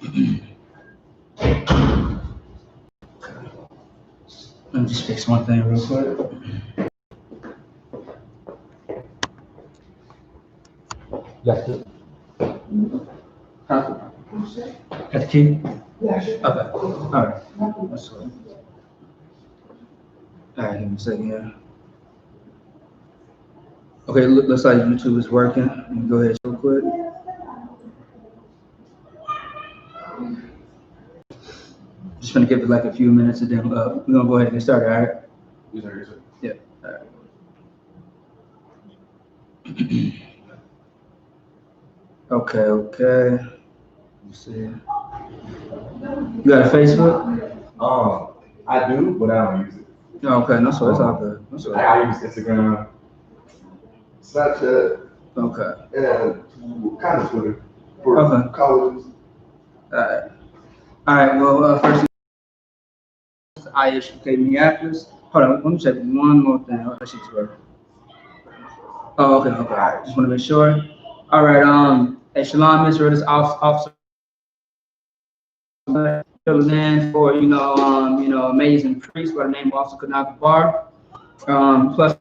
Let me just fix one thing real quick. Got the huh? Got the key? Yeah. Okay. All right. That's good. All right, give me a second here. Okay, looks like YouTube is working. Let me go ahead real quick. Just gonna give it like a few minutes and then we're gonna go ahead and get started, all right? Yes, sir. Yes, sir. Yeah, all right. Okay. Let me see. You got a Facebook? I do, but I don't use it. Oh, okay, no sweat, it's all good. No sweat. I use Instagram, Snapchat, Okay. and kind of Twitter for colleges. All right. Well, first, I.S.U.K. Minneapolis. Hold on, let me check one more thing. Oh, that shit's working. Oh, okay. All right. Just want to make sure. All right. At SHALAM, Israel, this officer filling in for amazing priest by the name of Officer Bar. Plus,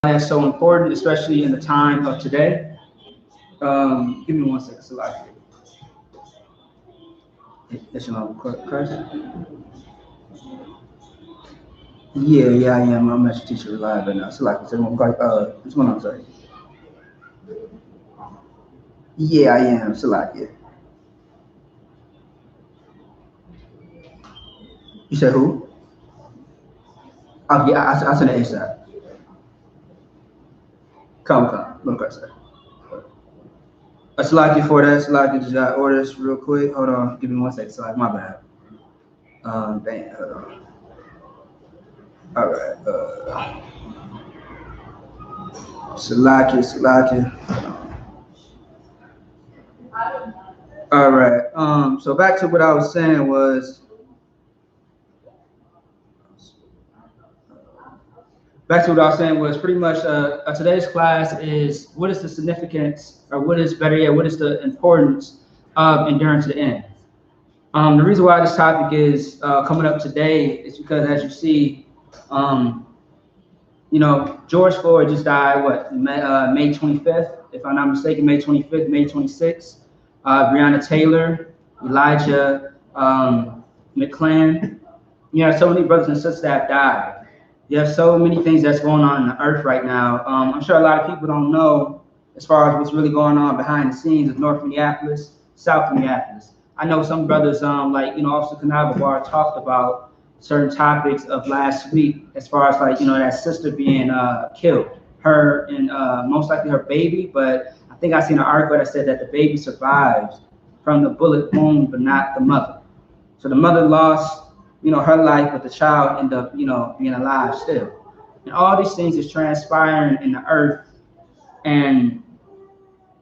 that's so important, especially in the time of today. Give me 1 second, Salaki. Christ. Yeah, I am. I'm actually teacher live right now. Salaki, which one? I'm sorry. Yeah, I am. Salaki. You said who? Oh, yeah, I said an ASAP. Come. Look, Christ. Salaki for that. Salaki just got orders real quick. Hold on. Give me 1 second. Salaki, my bad. Dang, hold on. All right. Salaki. All right. So back to what I was saying was. Pretty much today's class is what is the significance, or what is the importance of enduring to the end. The reason why this topic is coming up today is because, as you see, George Floyd just died, May 25th, if I'm not mistaken, May 25th, May 26th. Breonna Taylor, Elijah McClain. You have so many brothers and sisters that have died. You have so many things that's going on in the earth right now. I'm sure a lot of people don't know as far as what's really going on behind the scenes of North Minneapolis, South Minneapolis. I know some brothers, Officer Kanababar talked about certain topics of last week as far as that sister being killed, her and most likely her baby. But I think I seen an article that said that the baby survived from the bullet wound, but not the mother. So the mother lost her life, but the child ended up, being alive still. And all these things is transpiring in the earth, and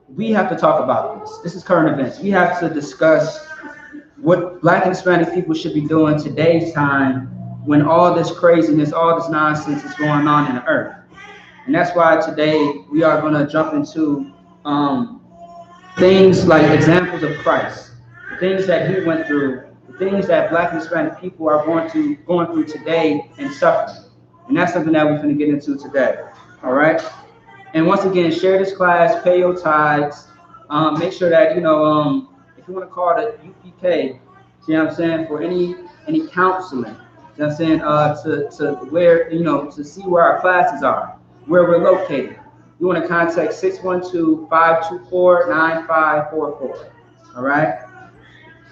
we have to talk about this. This is current events. We have to discuss what Black and Hispanic people should be doing today's time when all this craziness, all this nonsense is going on in the earth. And that's why today we are going to jump into things like examples of Christ, the things that he went through, the things that Black and Hispanic people are going through today and suffering. And that's something that we're going to get into today. All right. And once again, share this class, pay your tithes. Make sure that, if you want to call it U.P.K, see what I'm saying, for any counseling, you know what I'm saying, to where, to see where our classes are, where we're located. You want to contact 612-524-9544. All right.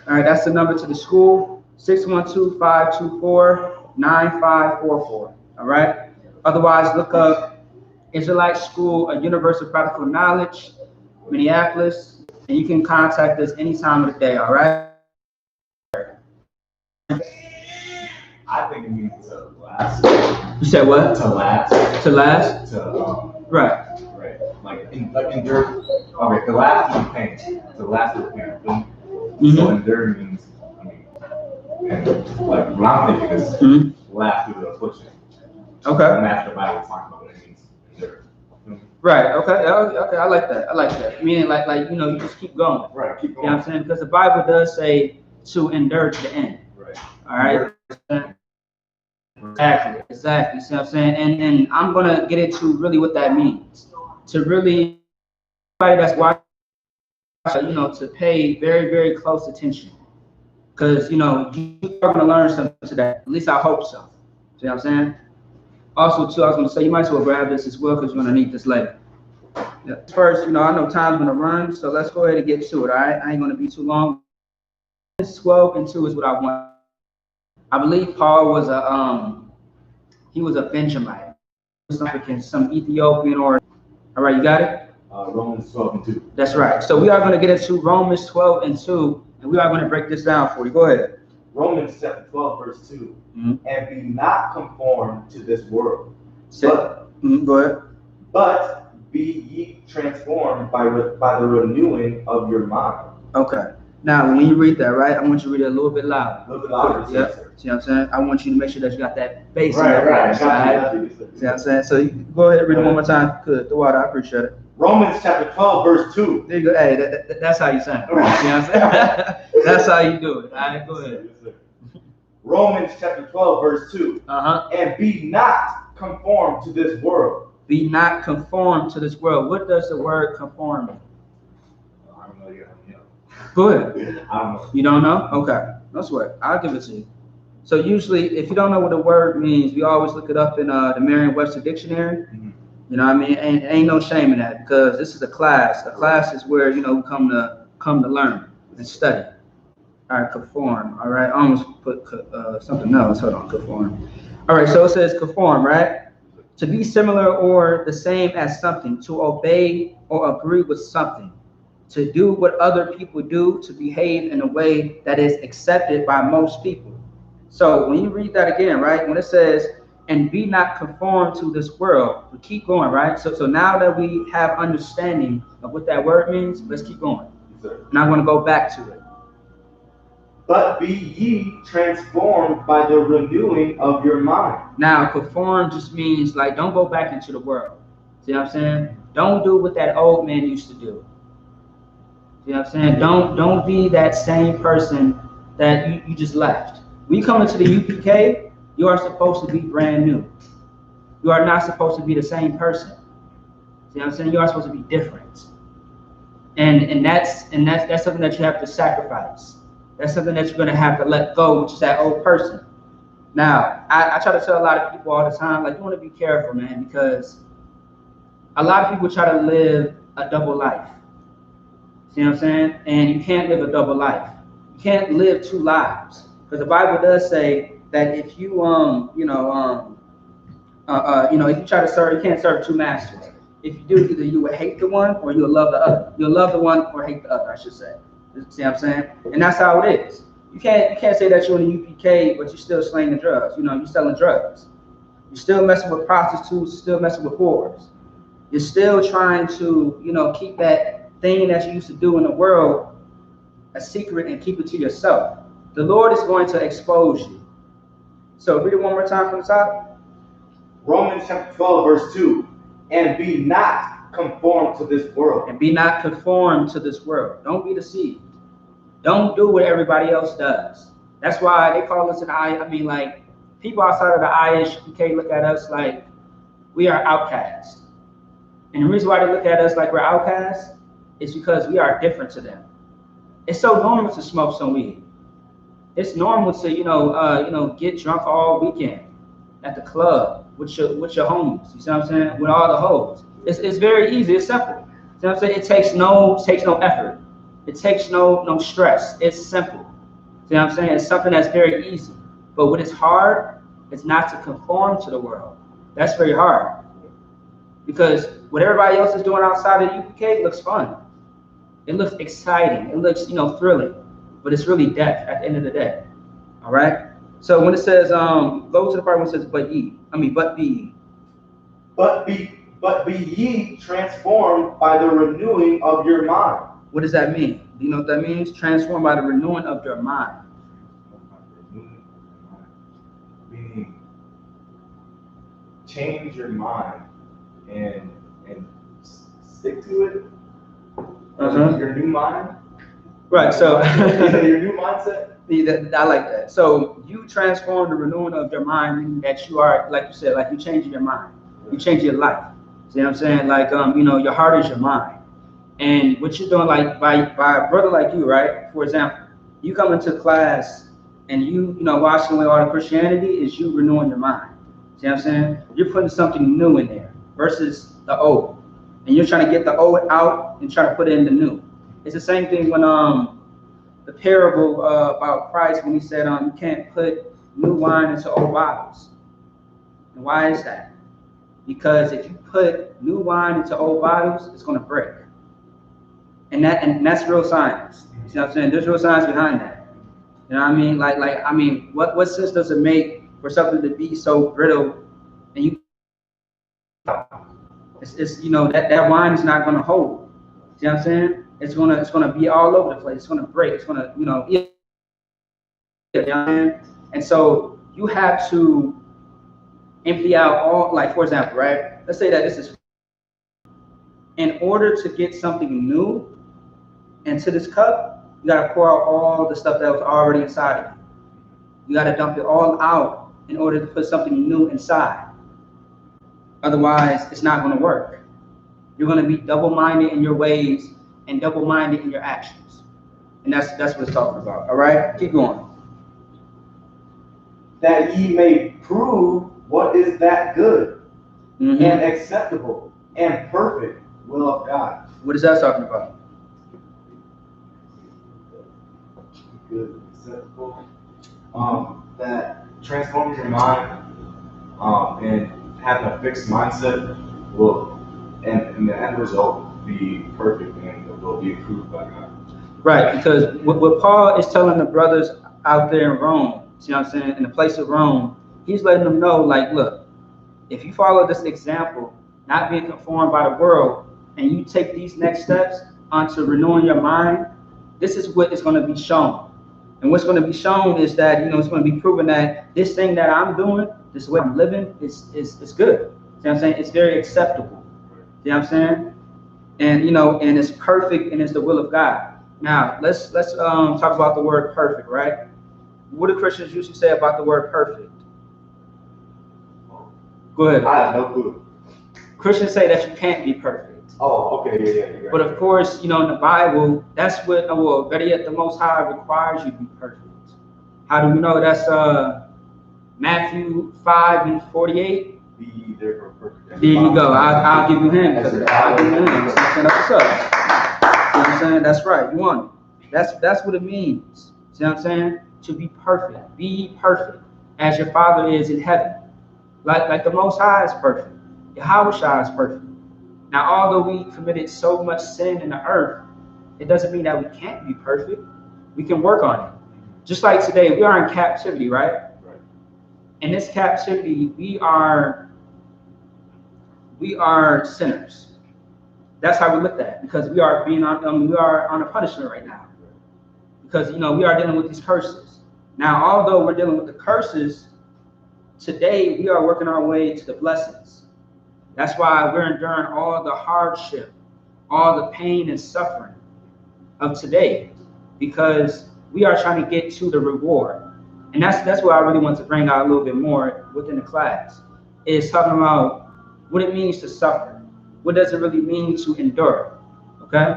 All right, that's the number to the school, 612-524-9544. All right. Otherwise, look up Israelite School of Universal Practical Knowledge, Minneapolis, and you can contact us any time of the day. All right. I think it means to last. You said what? To last. To last. Right. Right. Like endure. Okay. To last is pain. To last is pain. So endure means, and like what I'm thinking is last through the affliction. Okay. And that's the Bible talking about what it means. Endure. Right. Okay. Okay. I like that. I like that. Meaning, like you know, you just keep going. Right. Keep You know going. what I'm saying? Because the Bible does say to endure to the end. Right. All right. Exactly. Exactly. See what I'm saying? And I'm gonna get into really what that means. To really, everybody that's watching, you know, to pay very, very close attention. Because you know you are gonna learn something today. At least I hope so. See what I'm saying? Also, too, I was gonna say you might as well grab this as well because you're gonna need this later. Yeah. First, you know, I know time's gonna run, so let's go ahead and get to it. All right, I ain't gonna be too long. 12:2 is what I want. I believe Paul was he was a Benjamite, some Ethiopian or. All right, you got it. Romans 12:2. That's right. So we are going to get into Romans 12:2, and we are going to break this down for you. Go ahead. Romans chapter 12, verse 2. Mm-hmm. And be not conformed to this world, Go ahead. but be ye transformed by the renewing of your mind. Okay. Now, when you read that, right, I want you to read it a little bit louder. A little bit louder. Yeah. See what I'm saying? I want you to make sure that you got that bass in Right, that right. voice, See what I'm saying? So you go ahead and read it one more time. Good. The water. I appreciate it. Romans chapter 12, verse 2. There you go. Hey, that's how you sound. You know what I'm saying? That's how you do it. All right, go ahead. Romans chapter 12, verse 2. And be not conformed to this world. Be not conformed to this world. What does the word conform mean? I don't know yet. Go ahead. I don't know. You don't know? Okay. No sweat. I'll give it to you. So usually, if you don't know what the word means, we always look it up in the Merriam-Webster dictionary. Mm-hmm. You know what I mean? Ain't no shame in that because this is a class. A class is where you know we come to learn and study. All right, conform. All right, I almost put something else. Hold on, conform. All right, so it says conform, right? To be similar or the same as something, to obey or agree with something, to do what other people do, to behave in a way that is accepted by most people. So when you read that again, right, when it says, and be not conformed to this world, we keep going, right? So now that we have understanding of what that word means, let's keep going. Yes, and I'm going to go back to it. But be ye transformed by the renewing of your mind. Now, conform just means like don't go back into the world. See what I'm saying? Don't do what that old man used to do. See what I'm saying? Don't be that same person that you just left. When you come into the UPK, you are supposed to be brand new. You are not supposed to be the same person. See what I'm saying? You are supposed to be different. And that's something that you have to sacrifice. That's something that you're gonna have to let go, which is that old person. Now, I try to tell a lot of people all the time, like you want to be careful, man, because a lot of people try to live a double life. See what I'm saying? And you can't live a double life. You can't live two lives. Because the Bible does say that if you if you try to serve, you can't serve two masters. If you do, either you will hate the one or you'll love the other. You'll love the one or hate the other, I should say. See what I'm saying? And that's how it is. You can't say that you're in the UPK, but you're still slinging drugs. You know, you're selling drugs. You're still messing with prostitutes. You're still messing with whores. You're still trying to, keep that thing that you used to do in the world a secret and keep it to yourself. The Lord is going to expose you. So read it one more time from the top. Romans chapter 12, verse 2. And be not conformed to this world. And be not conformed to this world. Don't be deceived. Don't do what everybody else does. That's why they call us people outside of the I.S.U.P.K look at us like we are outcasts. And the reason why they look at us like we're outcasts is because we are different to them. It's so normal to smoke some weed. It's normal to, get drunk all weekend at the club with your homies. You see what I'm saying? With all the hoes. It's very easy. It's simple. You see what I'm saying? It takes no effort. It takes no stress. It's simple. See what I'm saying? It's something that's very easy. But what is hard is not to conform to the world. That's very hard. Because what everybody else is doing outside of the UPK looks fun. It looks exciting. It looks, thrilling. But it's really death at the end of the day. All right? So when it says, go to the part where it says, but be ye. But be ye transformed by the renewing of your mind. What does that mean? Do you know what that means? Transformed by the renewing of your mind. Meaning, change your mind and stick to it. Your new mind. Right. So your new mindset. I like that. So you transform the renewing of your mind, meaning that you are, like you said, like you changing your mind, you change your life. See what I'm saying? Like your heart is your mind, and what you're doing, like by a brother like you, right? For example, you come into class and you washing away all the Christianity is you renewing your mind. See what I'm saying? You're putting something new in there versus the old, and you're trying to get the old out and trying to put it in the new. It's the same thing when the parable about Christ when he said you can't put new wine into old bottles. And why is that? Because if you put new wine into old bottles, it's going to break. And that's real science. You see what I'm saying? There's real science behind that. You know what I mean? Like what sense does it make for something to be so brittle and you it's that wine is not going to hold. See what I'm saying? It's gonna be all over the place. It's gonna break. It's gonna and so you have to empty out all, like for example, right? Let's say that this is in order to get something new into this cup, you gotta pour out all the stuff that was already inside of you. You gotta dump it all out in order to put something new inside. Otherwise, it's not gonna work. You're gonna be double-minded in your ways and double-minded in your actions. And that's what it's talking about. All right? Keep going. That ye may prove what is that good and acceptable and perfect will of God. What is that talking about? Good, acceptable. That transforming your mind and having a fixed mindset will, and the end result be perfect and it will be approved by God. Right, because what Paul is telling the brothers out there in Rome, see what I'm saying, in the place of Rome, he's letting them know, like, look, if you follow this example, not being conformed by the world, and you take these next steps onto renewing your mind, this is what is going to be shown. And what's going to be shown is that, it's going to be proven that this thing that I'm doing, this way I'm living, is good. See what I'm saying? It's very acceptable. See what I'm saying? And, and it's perfect and it's the will of God. Now, let's talk about the word perfect, right? What do Christians usually say about the word perfect? Go ahead. I have no clue. Christians say that you can't be perfect. Oh, okay, yeah. Right. But of course, in the Bible, that's what, better yet, the Most High requires you to be perfect. How do we know? That's Matthew 5:48. Be ye therefore perfect. There you go. I'll give you him. I'll give you him. That's what's up. See what I'm saying? That's right. You want it. That's what it means. See what I'm saying? To be perfect. Be perfect as your Father is in heaven. Like the Most High is perfect. Yahweh is perfect. Now, although we committed so much sin in the earth, it doesn't mean that we can't be perfect. We can work on it. Just like today, we are in captivity, right? Right. In this captivity, we are sinners. That's how we look at it, because we are on a punishment right now. Because we are dealing with these curses. Now, although we're dealing with the curses, today we are working our way to the blessings. That's why we're enduring all the hardship, all the pain and suffering of today, because we are trying to get to the reward. And that's what I really want to bring out a little bit more within the class, is talking about what it means to suffer. What does it really mean to endure? Okay?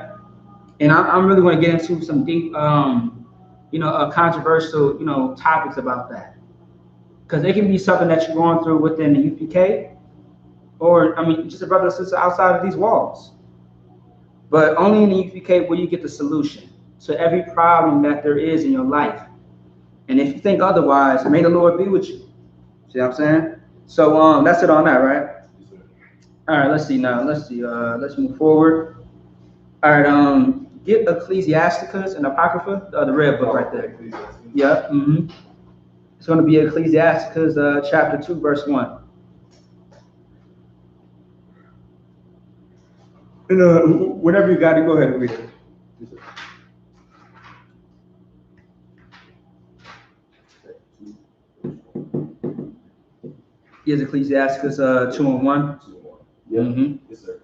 And I'm really going to get into some deep, controversial, topics about that. Because it can be something that you're going through within the UPK, or, just a brother and sister outside of these walls. But only in the UPK will you get the solution to every problem that there is in your life. And if you think otherwise, may the Lord be with you. See what I'm saying? So that's it on that, right? All right, let's see now. Let's move forward. All right, get Ecclesiasticus and Apocrypha, the red book right there. Yeah. It's going to be Ecclesiasticus chapter 2, verse 1. And whenever you got it, go ahead and read it. Here's Ecclesiasticus 2 and 1. Yeah. Yes, sir.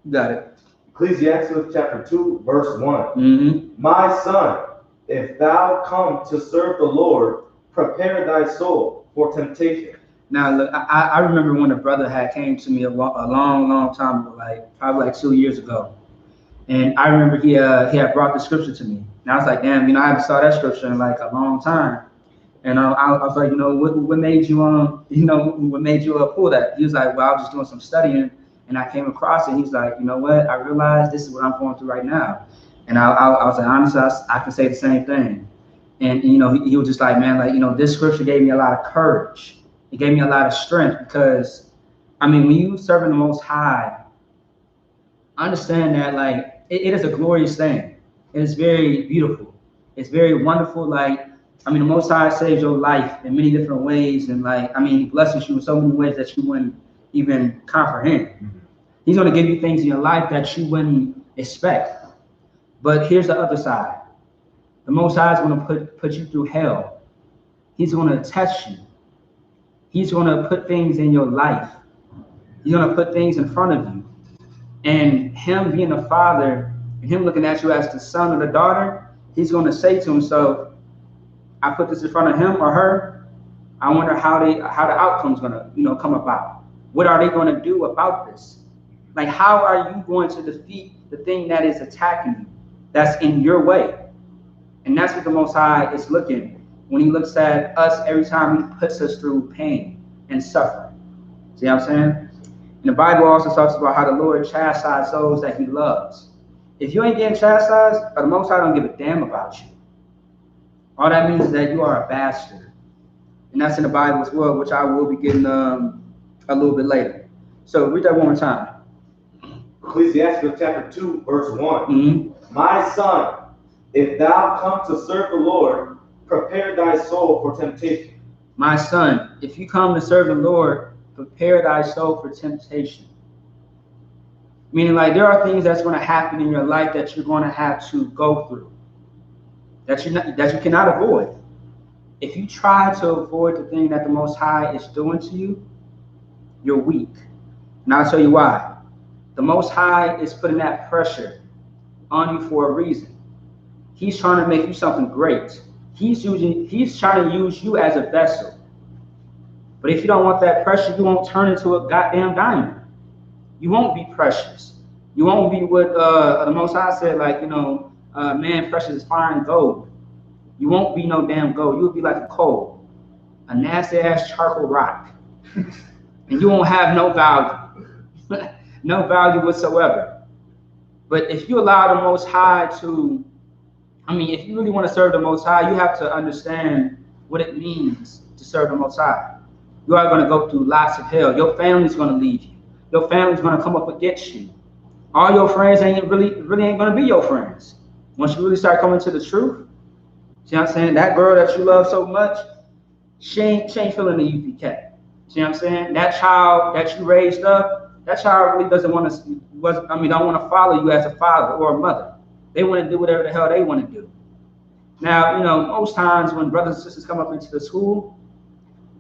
You got it. Ecclesiastes chapter 2, verse 1. Mm-hmm. My son, if thou come to serve the Lord, prepare thy soul for temptation. Now, look, I remember when a brother had came to me a long time ago, like probably like 2 years ago. And I remember he had brought the scripture to me. And I was like, damn, I haven't saw that scripture in like a long time. And I was like, what made you, what made you pull that? He was like, well, I was just doing some studying and I came across it. He's like, you know what? I realized this is what I'm going through right now. And I was like, honestly, I can say the same thing. And he was just like, man, like, this scripture gave me a lot of courage. It gave me a lot of strength because, I mean, when you serving the Most High, understand that like it is a glorious thing. It is very beautiful. It's very wonderful. Like, I mean, the Most High saves your life in many different ways, and like, I mean, He blesses you in so many ways that you wouldn't even comprehend. Mm-hmm. He's going to give you things in your life that you wouldn't expect. But here's the other side. The Most High is going to put you through hell. He's going to test you. He's going to put things in your life. He's going to put things in front of you. And Him being a father, and Him looking at you as the son or the daughter, He's going to say to Himself, I put this in front of him or her. I wonder how the outcome's going to come about. What are they going to do about this? Like, how are you going to defeat the thing that is attacking you, that's in your way? And that's what the Most High is looking when He looks at us every time He puts us through pain and suffering. See what I'm saying? And the Bible also talks about how the Lord chastises those that He loves. If you ain't getting chastised, the Most High don't give a damn about you. All that means is that you are a bastard. And that's in the Bible as well, which I will be getting a little bit later. So read that one more time. Ecclesiastes chapter 2, verse 1. Mm-hmm. My son, if thou come to serve the Lord, prepare thy soul for temptation. My son, if you come to serve the Lord, prepare thy soul for temptation. Meaning, like, there are things that's going to happen in your life that you're going to have to go through, that you cannot avoid. If you try to avoid the thing that the Most High is doing to you, you're weak. And I'll tell you why. The Most High is putting that pressure on you for a reason. He's trying to make you something great. He's trying to use you as a vessel. But if you don't want that pressure, you won't turn into a goddamn diamond. You won't be precious. You won't be what the Most High said, like, man, precious is fine gold. You won't be no damn gold. You'll be like a coal, a nasty ass charcoal rock. And you won't have no value. No value whatsoever. But if you allow the Most High to, if you really want to serve the Most High, you have to understand what it means to serve the Most High. You are going to go through lots of hell. Your family's going to leave you. Your family's going to come up against you. All your friends really ain't going to be your friends. Once you really start coming to the truth, see what I'm saying? That girl that you love so much, she ain't feeling the UPK. See what I'm saying? That child that you raised up, that child really don't want to follow you as a father or a mother. They want to do whatever the hell they want to do. Now, most times when brothers and sisters come up into the school,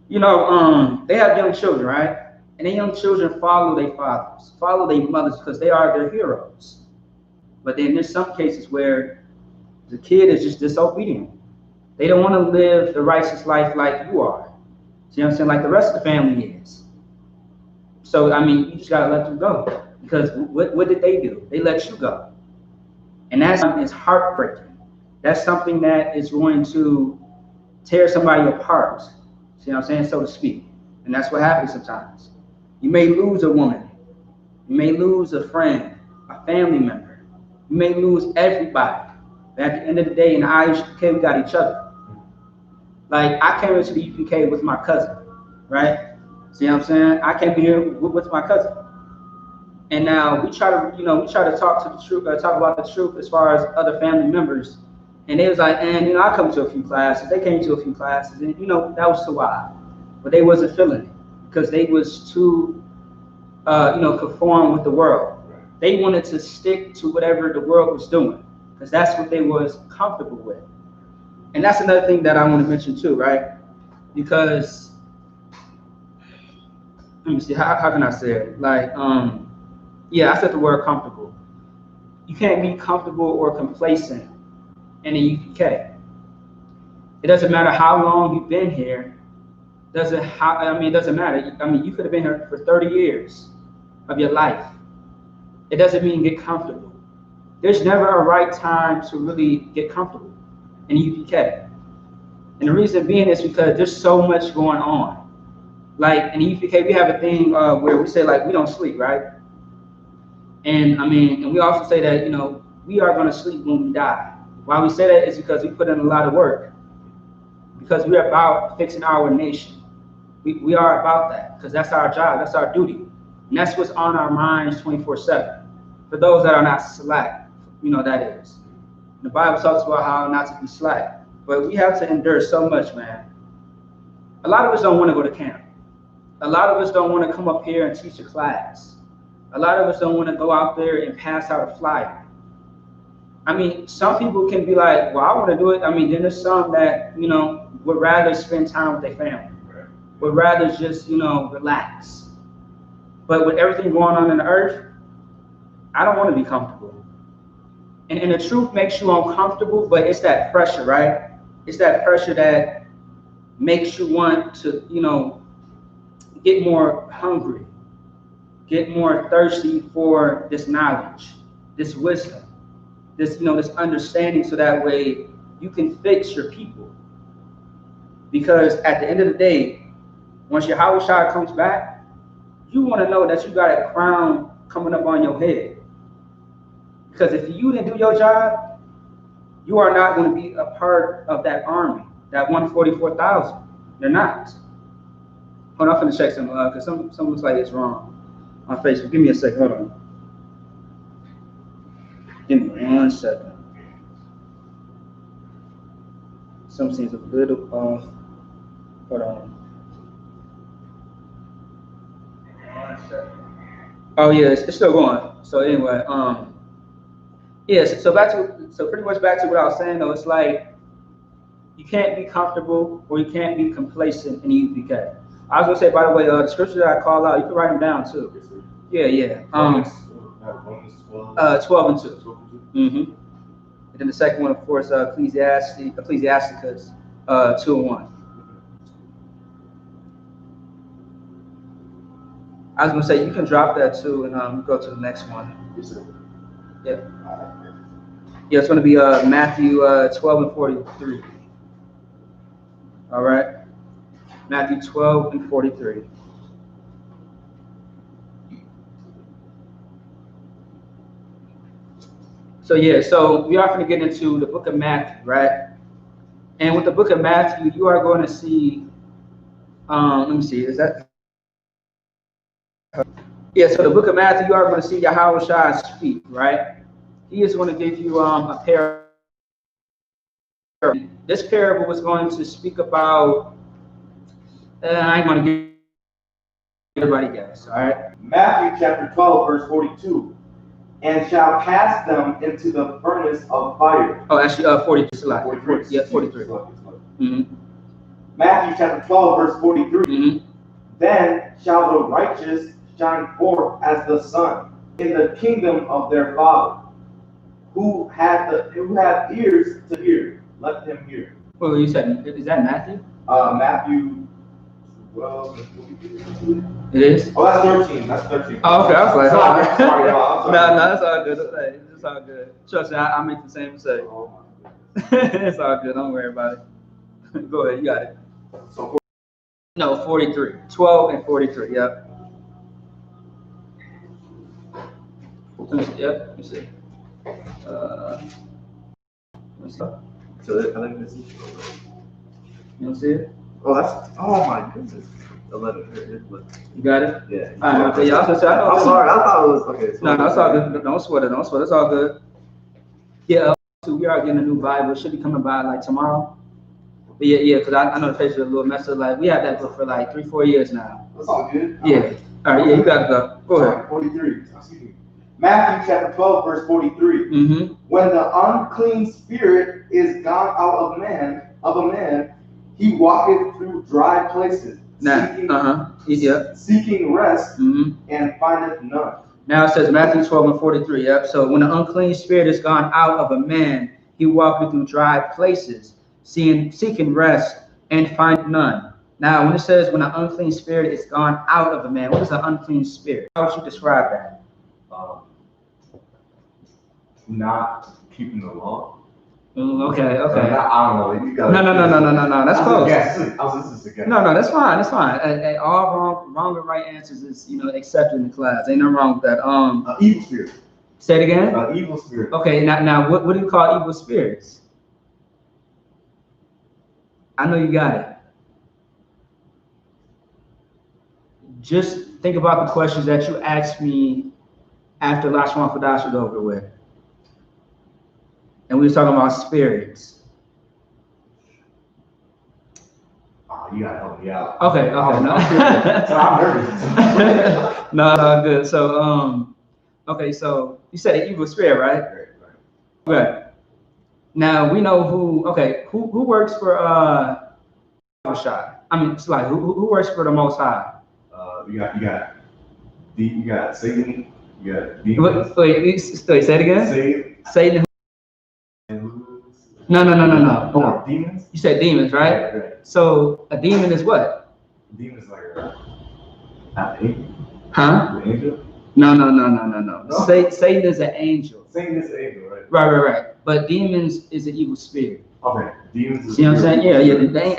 they have young children, right? And the young children follow their fathers, follow their mothers, because they are their heroes. But then there's some cases where the kid is just disobedient. They don't want to live the righteous life like you are. See what I'm saying? Like the rest of the family is. So, you just got to let them go. Because what did they do? They let you go. And that is heartbreaking. That's something that is going to tear somebody apart. See what I'm saying? So to speak. And that's what happens sometimes. You may lose a woman. You may lose a friend, a family member. You may lose everybody. But at the end of the day, in the I.S.U.P.K, we got each other. Like, I came into the U.P.K with my cousin, right? See what I'm saying? I came here with my cousin. And now we try to talk to the truth, talk about the truth as far as other family members. And they was like, and I come to a few classes. They came to a few classes, and that was too wild. But they wasn't feeling it because they was too, conform with the world. They wanted to stick to whatever the world was doing because that's what they was comfortable with. And that's another thing that I want to mention too, right? Because let me see, how can I say it? Like, Yeah, I said the word comfortable. You can't be comfortable or complacent in the UPK. It doesn't matter how long you've been here. It doesn't matter. I mean, you could have been here for 30 years of your life. It doesn't mean get comfortable. There's never a right time to really get comfortable in UPK. And the reason being is because there's so much going on. Like in UPK, we have a thing where we say like we don't sleep, right? And and we also say that we are going to sleep when we die. Why we say that is because we put in a lot of work. Because we are about fixing our nation. We are about that because that's our job, that's our duty, and that's what's on our minds 24/7. For those that are not slack, that is. The Bible talks about how not to be slack, but we have to endure so much, man. A lot of us don't want to go to camp. A lot of us don't want to come up here and teach a class. A lot of us don't want to go out there and pass out a flyer. Some people can be like, well, I want to do it. Then there's some that, would rather spend time with their family, would rather just, relax. But with everything going on in the earth, I don't want to be comfortable. And the truth makes you uncomfortable, but it's that pressure, right? It's that pressure that makes you want to, get more hungry, get more thirsty for this knowledge, this wisdom, this understanding, so that way you can fix your people. Because at the end of the day, once your Yahawashi comes back, you want to know that you got a crown coming up on your head. Because if you didn't do your job, you are not going to be a part of that army, that 144,000. They're not. Hold on, I'm finna check some because some looks like it's wrong on Facebook. Give me a second. Hold on. Give me 1 second. Some seems a little off. Hold on. 1 second. Oh yeah, it's still going. So anyway, yes. So pretty much back to what I was saying though. It's like you can't be comfortable or you can't be complacent in the UPK. I was gonna say, by the way, the scripture that I call out, you can write them down too. Yeah. 12 and 2. Mm-hmm. And then the second one, of course, Ecclesiasticus 2 and 1. I was gonna say you can drop that too, and go to the next one. Yeah. Yeah, it's gonna be Matthew 12 and 43. All right. Matthew 12 and 43. So yeah, so we are going to get into the book of Matthew, right? And with the book of Matthew, you are going to see, let me see, is that? Yeah, so the book of Matthew, you are going to see Yahawashi speak, right? He is going to give you a parable. This parable was going to speak about, I ain't going to give everybody guess, all right? Matthew chapter 12, verse 42. And shall cast them into the furnace of fire. Oh, actually, 43. 43. Yeah, 43. Mm-hmm. Matthew chapter 12, verse 43. Mm-hmm. Then shall the righteous shine forth as the sun in the kingdom of their Father. Who hath ears to hear, let them hear. Well, you said, is that Matthew? Matthew 12 and 42. It is? Oh, that's 13. That's 13. Oh, okay. I was like, sorry, no, that's all good. It's all good. Trust me, I make the same mistake. Oh, my goodness. It's all good. Don't worry about it. Go ahead. You got it. So, no, 43. 12 and 43. Yep. Yep. Let me see. Let me see. So I think this is. You don't see it? Oh my goodness. 11. You got it? Yeah. All right. Okay. I'm sorry. I thought it was okay. No, it's all good. Don't sweat it. It's all good. Yeah. So we are getting a new Bible. It should be coming by like tomorrow. But yeah. Because I know the page is a little messed up. Like we had that book for like 3-4 years now. That's all good. Yeah. All right. Yeah. You got to go. Go ahead. 43. Excuse me. Matthew chapter 12, verse 43. Mm-hmm. When the unclean spirit is gone out of a man, he walketh through dry places, seeking rest, and findeth none. Now it says Matthew 12:43. Yep. So when the unclean spirit is gone out of a man, he walketh through dry places, seeking rest, and find none. Now, when it says when an unclean spirit is gone out of a man, what is an unclean spirit? How would you describe that? Not keeping the law. Okay. I don't know. You gotta, No. That's close. No, that's fine. That's fine. All wrong and right answers is accepted in the class. Ain't nothing wrong with that. Evil spirit. Say it again. Evil spirit. Okay. Now, what do you call evil spirits? I know you got it. Just think about the questions that you asked me after last one for Dash was over with. And we were talking about spirits. Oh, you gotta help me out. Okay. So I'm nervous. No, good. So, okay, so you said an evil spirit, right? Right. Okay. Now we know who works for Shai? I mean, it's like who works for the Most High? You got Satan. You got demons. Wait, say it again. Satan. No. Demons. You said demons, right? Right. So a demon is what? A demon is like an angel. Huh? An angel? No. Satan is an angel. Satan is an angel, right? Right. But demons is an evil spirit. Okay. Demons is. See what I'm saying? Yeah.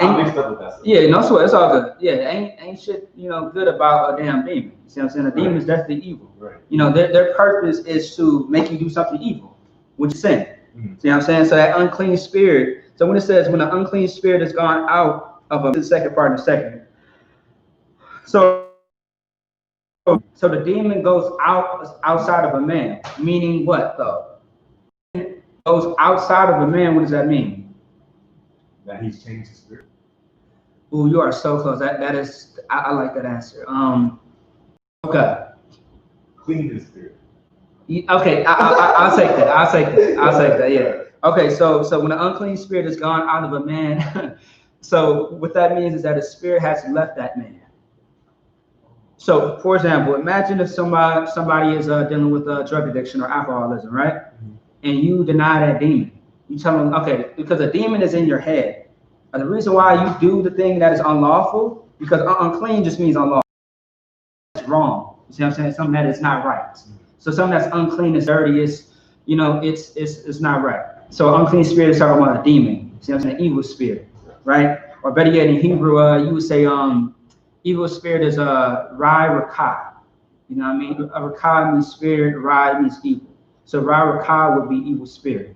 I'm mixed up with that stuff. Yeah, no sweat. It's all good. Yeah, ain't shit, good about a damn demon. You see what I'm saying? A demon is definitely evil. Right. Their purpose is to make you do something evil, which is sin. Mm-hmm. See what I'm saying? So that unclean spirit. So when it says when the unclean spirit is gone out of the second part in a second. So the demon goes outside of a man, meaning what though? Goes outside of a man. What does that mean? That he's changed his spirit. Ooh, you are so close. That is, I like that answer. Okay. Clean his spirit. Okay, I'll take that. Yeah. Okay, so when the unclean spirit is gone out of a man, so what that means is that a spirit has left that man. So, for example, imagine if somebody is dealing with drug addiction or alcoholism, right? Mm-hmm. And you deny that demon. You tell them, okay, because a demon is in your head. And the reason why you do the thing that is unlawful, because unclean just means unlawful. It's wrong. You see what I'm saying? Something that is not right. So something that's unclean is dirty, it's not right. So unclean spirit is talking about a demon. You see what I'm saying? Evil spirit, right? Or better yet, in Hebrew, you would say evil spirit is Rai Rakah. You know what I mean? A Rakah means spirit, Rai means evil. So Rai Rakah would be evil spirit.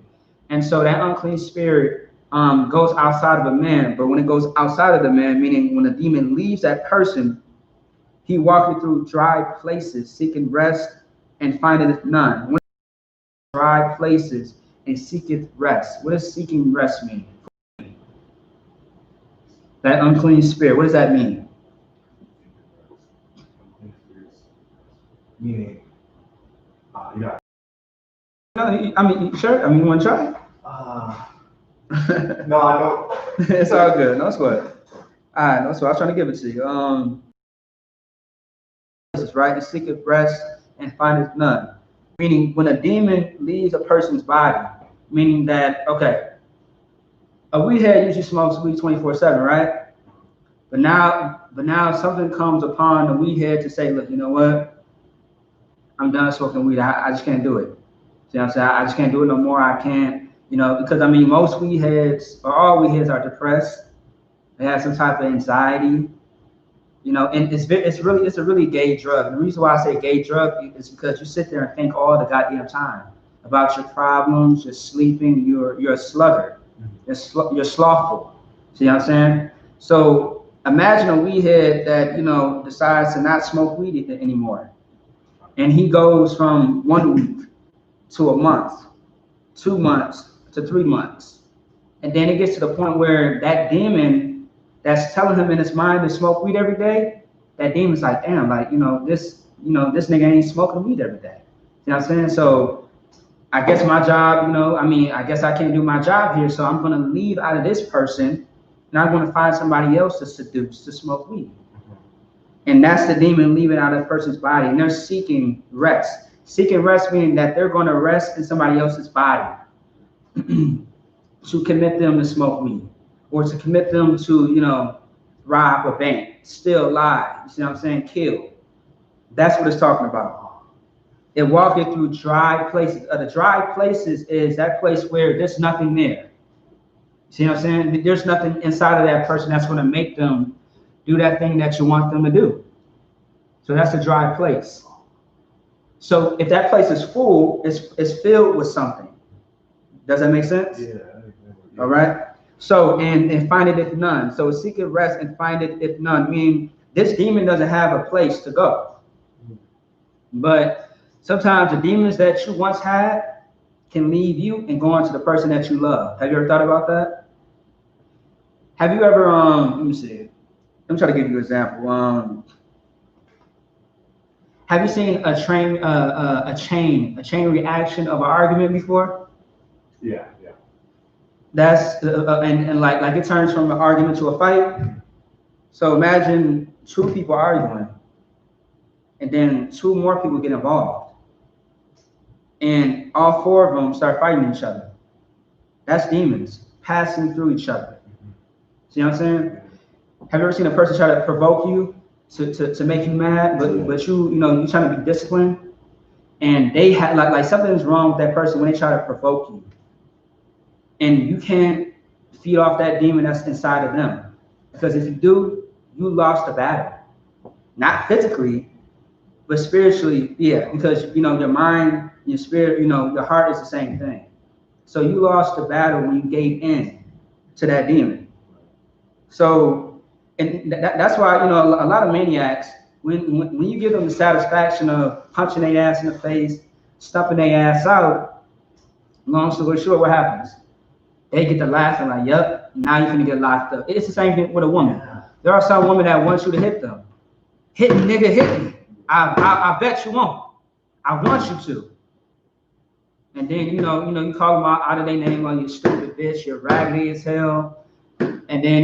And so that unclean spirit goes outside of a man, but when it goes outside of the man, meaning when a demon leaves that person, he walketh through dry places, seeking rest, and findeth none. When dry places and seeketh rest. What does seeking rest mean? That unclean spirit, what does that mean? Meaning, No, I mean, sure. I mean, you want to try? No, I don't. It's all good. No sweat. All right, no sweat. I was trying to give it to you. This is right. And seeketh rest and findeth none. Meaning, when a demon leaves a person's body, meaning that a weed head usually smokes weed 24/7, right? But now something comes upon the weed head to say, look, you know what? I'm done smoking weed. I just can't do it. See what I'm saying? I just can't do it no more. I can't, because I mean, most weed heads or all weed heads are depressed. They have some type of anxiety, and it's a really gay drug. And the reason why I say gay drug is because you sit there and think all the goddamn time about your problems, you're sleeping, you're a sluggard, you're slothful. See what I'm saying? So imagine a weed head that, decides to not smoke weed anymore. And he goes from 1 week to a month, 2 months to 3 months. And then it gets to the point where that demon that's telling him in his mind to smoke weed every day, that demon's like, damn, this nigga ain't smoking weed every day. You know what I'm saying? So I guess my job, I guess I can't do my job here. So I'm going to leave out of this person and I'm going to find somebody else to seduce to smoke weed. And that's the demon leaving out of a person's body, and they're seeking rest. Seeking rest meaning that they're going to rest in somebody else's body to commit them to smoke weed, or to commit them to, rob a bank, steal, lie. You see what I'm saying? Kill. That's what it's talking about. It walking through dry places. The dry places is that place where there's nothing there. See what I'm saying? There's nothing inside of that person that's going to make them do that thing that you want them to do. So that's a dry place. So if that place is full, it's filled with something. Does that make sense? Yeah. All right. So and find it if none. So seek it rest and find it if none. Meaning this demon doesn't have a place to go. But sometimes the demons that you once had can leave you and go on to the person that you love. Have you ever thought about that? Have you ever let me see. Let me try to give you an example. Have you seen a chain reaction of an argument before? Yeah. That's and like it turns from an argument to a fight. So imagine two people arguing, and then two more people get involved, and all four of them start fighting each other. That's demons passing through each other. See what I'm saying? Have you ever seen a person try to provoke you to make you mad, but you're trying to be disciplined, and they have like something's wrong with that person when they try to provoke you, and you can't feed off that demon that's inside of them, because if you do, you lost the battle. Not physically, but spiritually, yeah, because your mind, your spirit, your heart is the same thing. So you lost the battle when you gave in to that demon. So, and that's why, a lot of maniacs, when you give them the satisfaction of punching their ass in the face, stumping their ass out, long story short, what happens? They get to laughing like, yep, now you're gonna get locked up. It's the same thing with a woman. There are some women that want you to hit them. Hit me, nigga, hit me. I bet you won't. I want you to. And then, you call them out of their name, like, you stupid bitch, you're raggedy as hell. And then,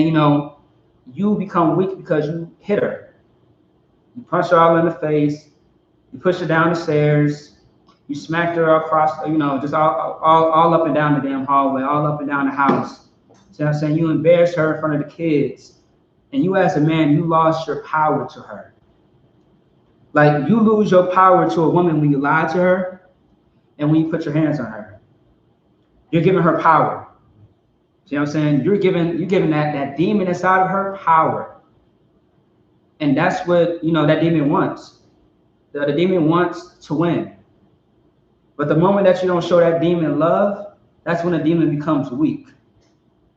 you become weak because you hit her. You punch her all in the face. You push her down the stairs. You smacked her across, just all up and down the damn hallway, all up and down the house. See what I'm saying? You embarrassed her in front of the kids. And you as a man, you lost your power to her. Like, you lose your power to a woman when you lie to her and when you put your hands on her. You're giving her power. See what I'm saying? You're giving that demon inside of her power. And that's what, that demon wants. The demon wants to win. But the moment that you don't show that demon love, that's when the demon becomes weak.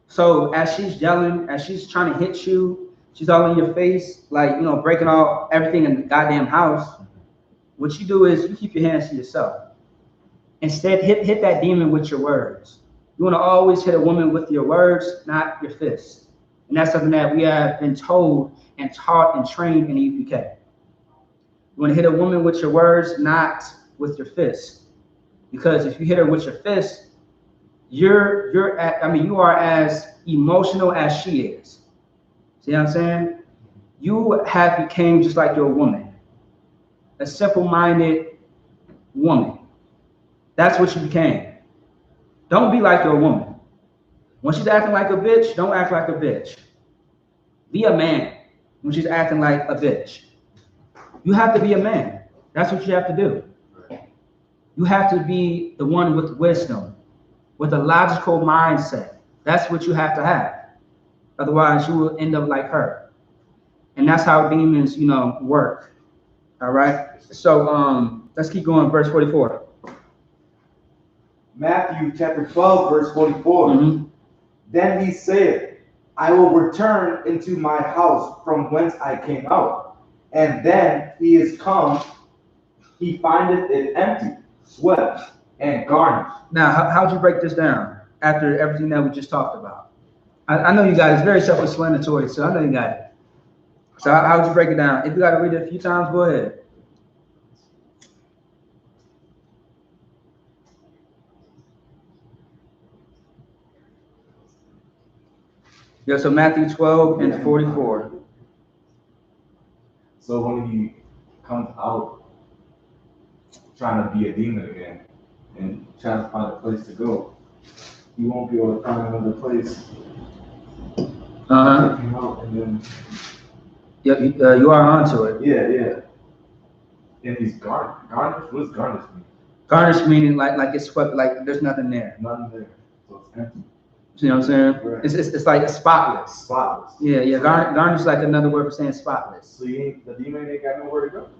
So as she's yelling, as she's trying to hit you, she's all in your face, like, breaking everything in the goddamn house. What you do is you keep your hands to yourself. Instead, hit that demon with your words. You want to always hit a woman with your words, not your fists. And that's something that we have been told and taught and trained in the U.P.K. You want to hit a woman with your words, not with your fists. Because if you hit her with your fist, you are as emotional as she is. See what I'm saying? You have became just like your woman, a simple-minded woman. That's what you became. Don't be like your woman. When she's acting like a bitch, don't act like a bitch. Be a man when she's acting like a bitch. You have to be a man. That's what you have to do. You have to be the one with wisdom, with a logical mindset. That's what you have to have. Otherwise, you will end up like her. And that's how demons, work. All right. So let's keep going. Verse 44. Matthew chapter 12, verse 44. Mm-hmm. Then he said, I will return into my house from whence I came out. And then he is come, he findeth it empty, swept, and garnished. Now, how'd you break this down after everything that we just talked about? I know you got it. It's very self-explanatory, so I know you got it. So how'd you break it down? If you got to read it a few times, go ahead. Yeah, so Matthew 12 and 44. So when he comes out trying to be a demon again and tries to find a place to go, he won't be able to find another place. Uh-huh. Take him out and then, You are onto it. yeah. And he's garnished. What does garnished mean? Garnish meaning like it's swept, like there's nothing there. Nothing there. So it's empty. You know what I'm saying? Right. It's like spotless. Spotless. Yeah. Garnish is like another word for saying spotless. So the demon ain't got nowhere to go.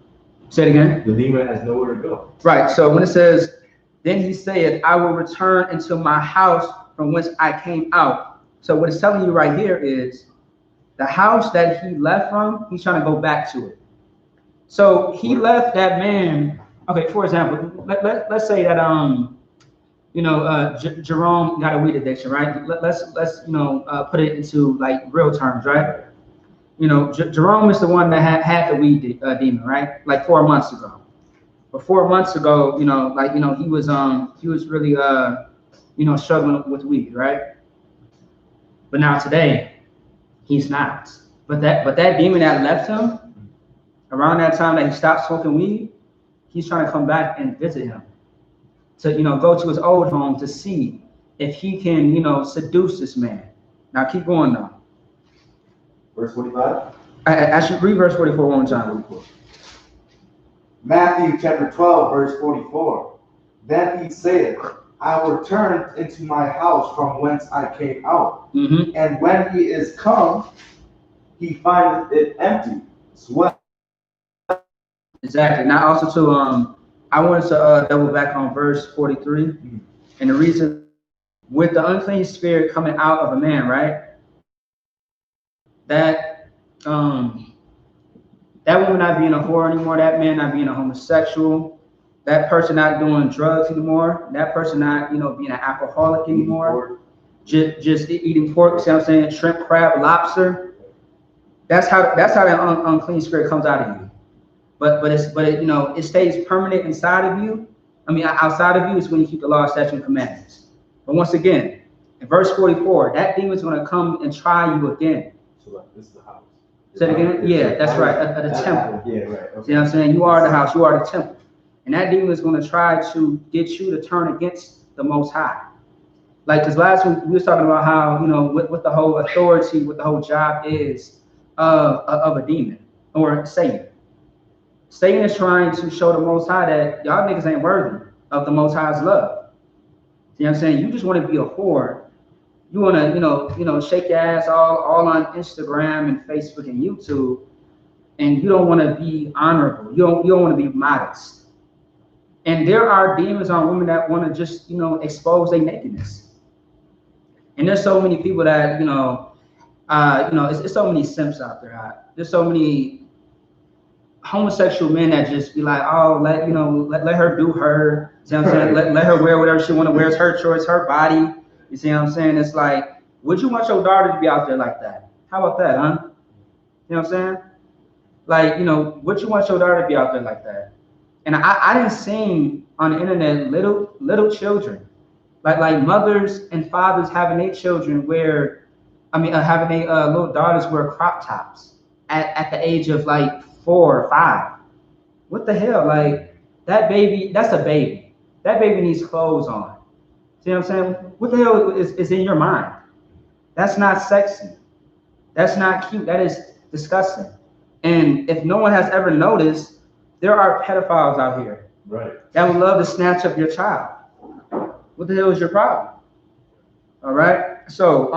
Say it again. The demon has nowhere to go. Right. So when it says, then he said, I will return into my house from whence I came out. So what it's telling you right here is the house that he left from, he's trying to go back to it. So he left that man. Okay, for example, let's say that Jerome got a weed addiction, right? Let's put it into like real terms, right? Jerome is the one that had the weed demon, right? Like 4 months ago. But 4 months ago, he was really struggling with weed, right? But now today, he's not. But that demon that left him around that time that he stopped smoking weed, he's trying to come back and visit him. To go to his old home to see if he can seduce this man. Now keep going now. Verse 45. I should read verse 44 one time. Matthew chapter 12, verse 44. Then he said, I will return into my house from whence I came out. Mm-hmm. And when he is come, he findeth it empty, swept. Exactly. Now also to I wanted to double back on verse 43. Mm-hmm. And the reason with the unclean spirit coming out of a man, right? That woman not being a whore anymore, that man not being a homosexual, that person not doing drugs anymore, that person not being an alcoholic anymore, just eating pork, see what I'm saying, shrimp, crab, lobster. That's how that unclean spirit comes out of you. But it stays permanent inside of you. I mean, outside of you is when you keep the law, statutes, and commandments. But once again, in verse 44, that demon's going to come and try you again. So this is the house. Say it again? Yeah, that's right. At the temple. Yeah, right. Okay. See what I'm saying? You are the house. You are the temple. And that demon is going to try to get you to turn against the Most High. Like, because last week we were talking about how, what the whole authority, what the whole job is of a demon or Satan. Satan is trying to show the Most High that y'all niggas ain't worthy of the Most High's love. See what I'm saying? You just want to be a whore. You want to, shake your ass all on Instagram and Facebook and YouTube, and you don't want to be honorable. You don't want to be modest. And there are demons on women that want to just, expose their nakedness. And there's so many people that, it's so many simps out there. There's so many homosexual men that just be like, oh, let her do her. See what I'm saying? Let her wear whatever she want to wear. It's her choice, her body. You see what I'm saying? It's like, would you want your daughter to be out there like that? How about that, huh? You know what I'm saying? Like, would you want your daughter to be out there like that? And I didn't see on the internet little children, like mothers and fathers having their children having their little daughters wear crop tops at the age of like 4 or 5. What the hell? Like, that baby, that's a baby. That baby needs clothes on. See what I'm saying? What the hell is in your mind? That's not sexy. That's not cute. That is disgusting. And if no one has ever noticed, there are pedophiles out here. Right. That would love to snatch up your child. What the hell is your problem? All right. So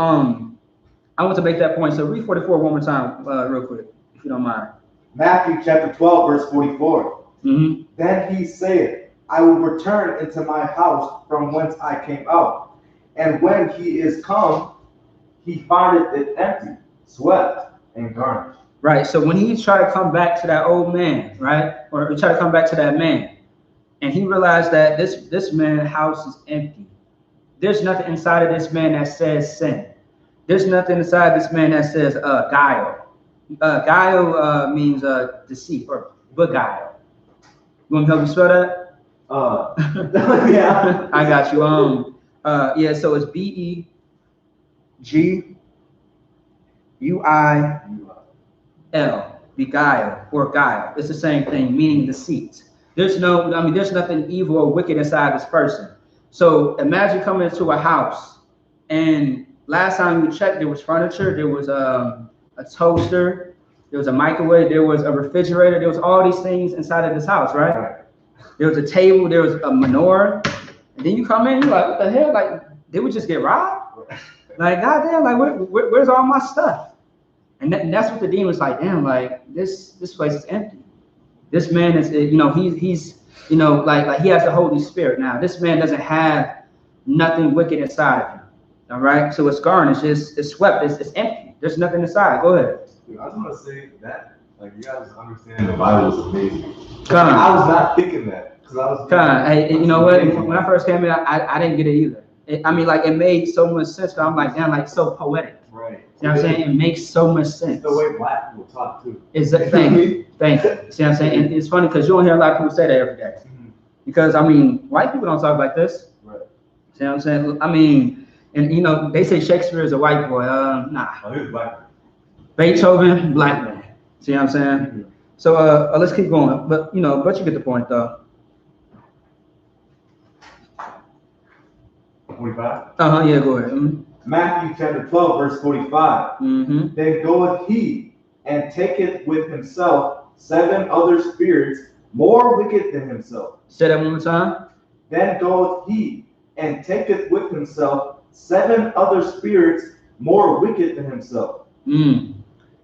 I want to make that point. So read 44 one more time, real quick, if you don't mind. Matthew chapter 12, verse 44. Mm-hmm. Then he said, I will return into my house from whence I came out. And when he is come, he findeth it empty, swept, and garnished. Right. So when he tried to come back to that old man, right, or he tried to come back to that man, and he realized that this man's house is empty. There's nothing inside of this man that says sin. There's nothing inside this man that says guile. Guile means deceit or beguile. You want me to help you spell that? Yeah. I got you. So it's BEGUIL. beguile or guile. It's the same thing, meaning deceit. There's nothing evil or wicked inside this person. So imagine coming into a house, and last time you checked, there was furniture, there was a toaster, there was a microwave, there was a refrigerator, there was all these things inside of this house, right? There was a table, there was a menorah, and then you come in, you're like, what the hell? Like, did we just get robbed? Like, goddamn, like, where's all my stuff? And that's what the demon's like, damn, like, this place is empty. This man is, he's like he has the Holy Spirit now. This man doesn't have nothing wicked inside of him. All right, so it's garnished, it's swept, it's empty. There's nothing inside. Go ahead. Dude, I just want to say that, like, you guys understand the Bible is amazing. I was not thinking that because I was. Hey, you know what? When I first came in, I didn't get it either. It made so much sense. I'm like, damn, like so poetic. Right. You know what I'm saying? It makes so much sense. It's the way black people talk too. Thank you. See what I'm saying? And it's funny because you don't hear a lot of people say that every day. Because white people don't talk like this. Right. See what I'm saying? And they say Shakespeare is a white boy. Nah. Oh, he's black. Beethoven, black man. See what I'm saying? So let's keep going. But you get the point though. 45? Yeah, go ahead. Matthew chapter 12, verse 45. Then goeth he and taketh with himself 7 other spirits more wicked than himself. Say that one more time. Then goeth he and taketh with himself 7 other spirits more wicked than himself.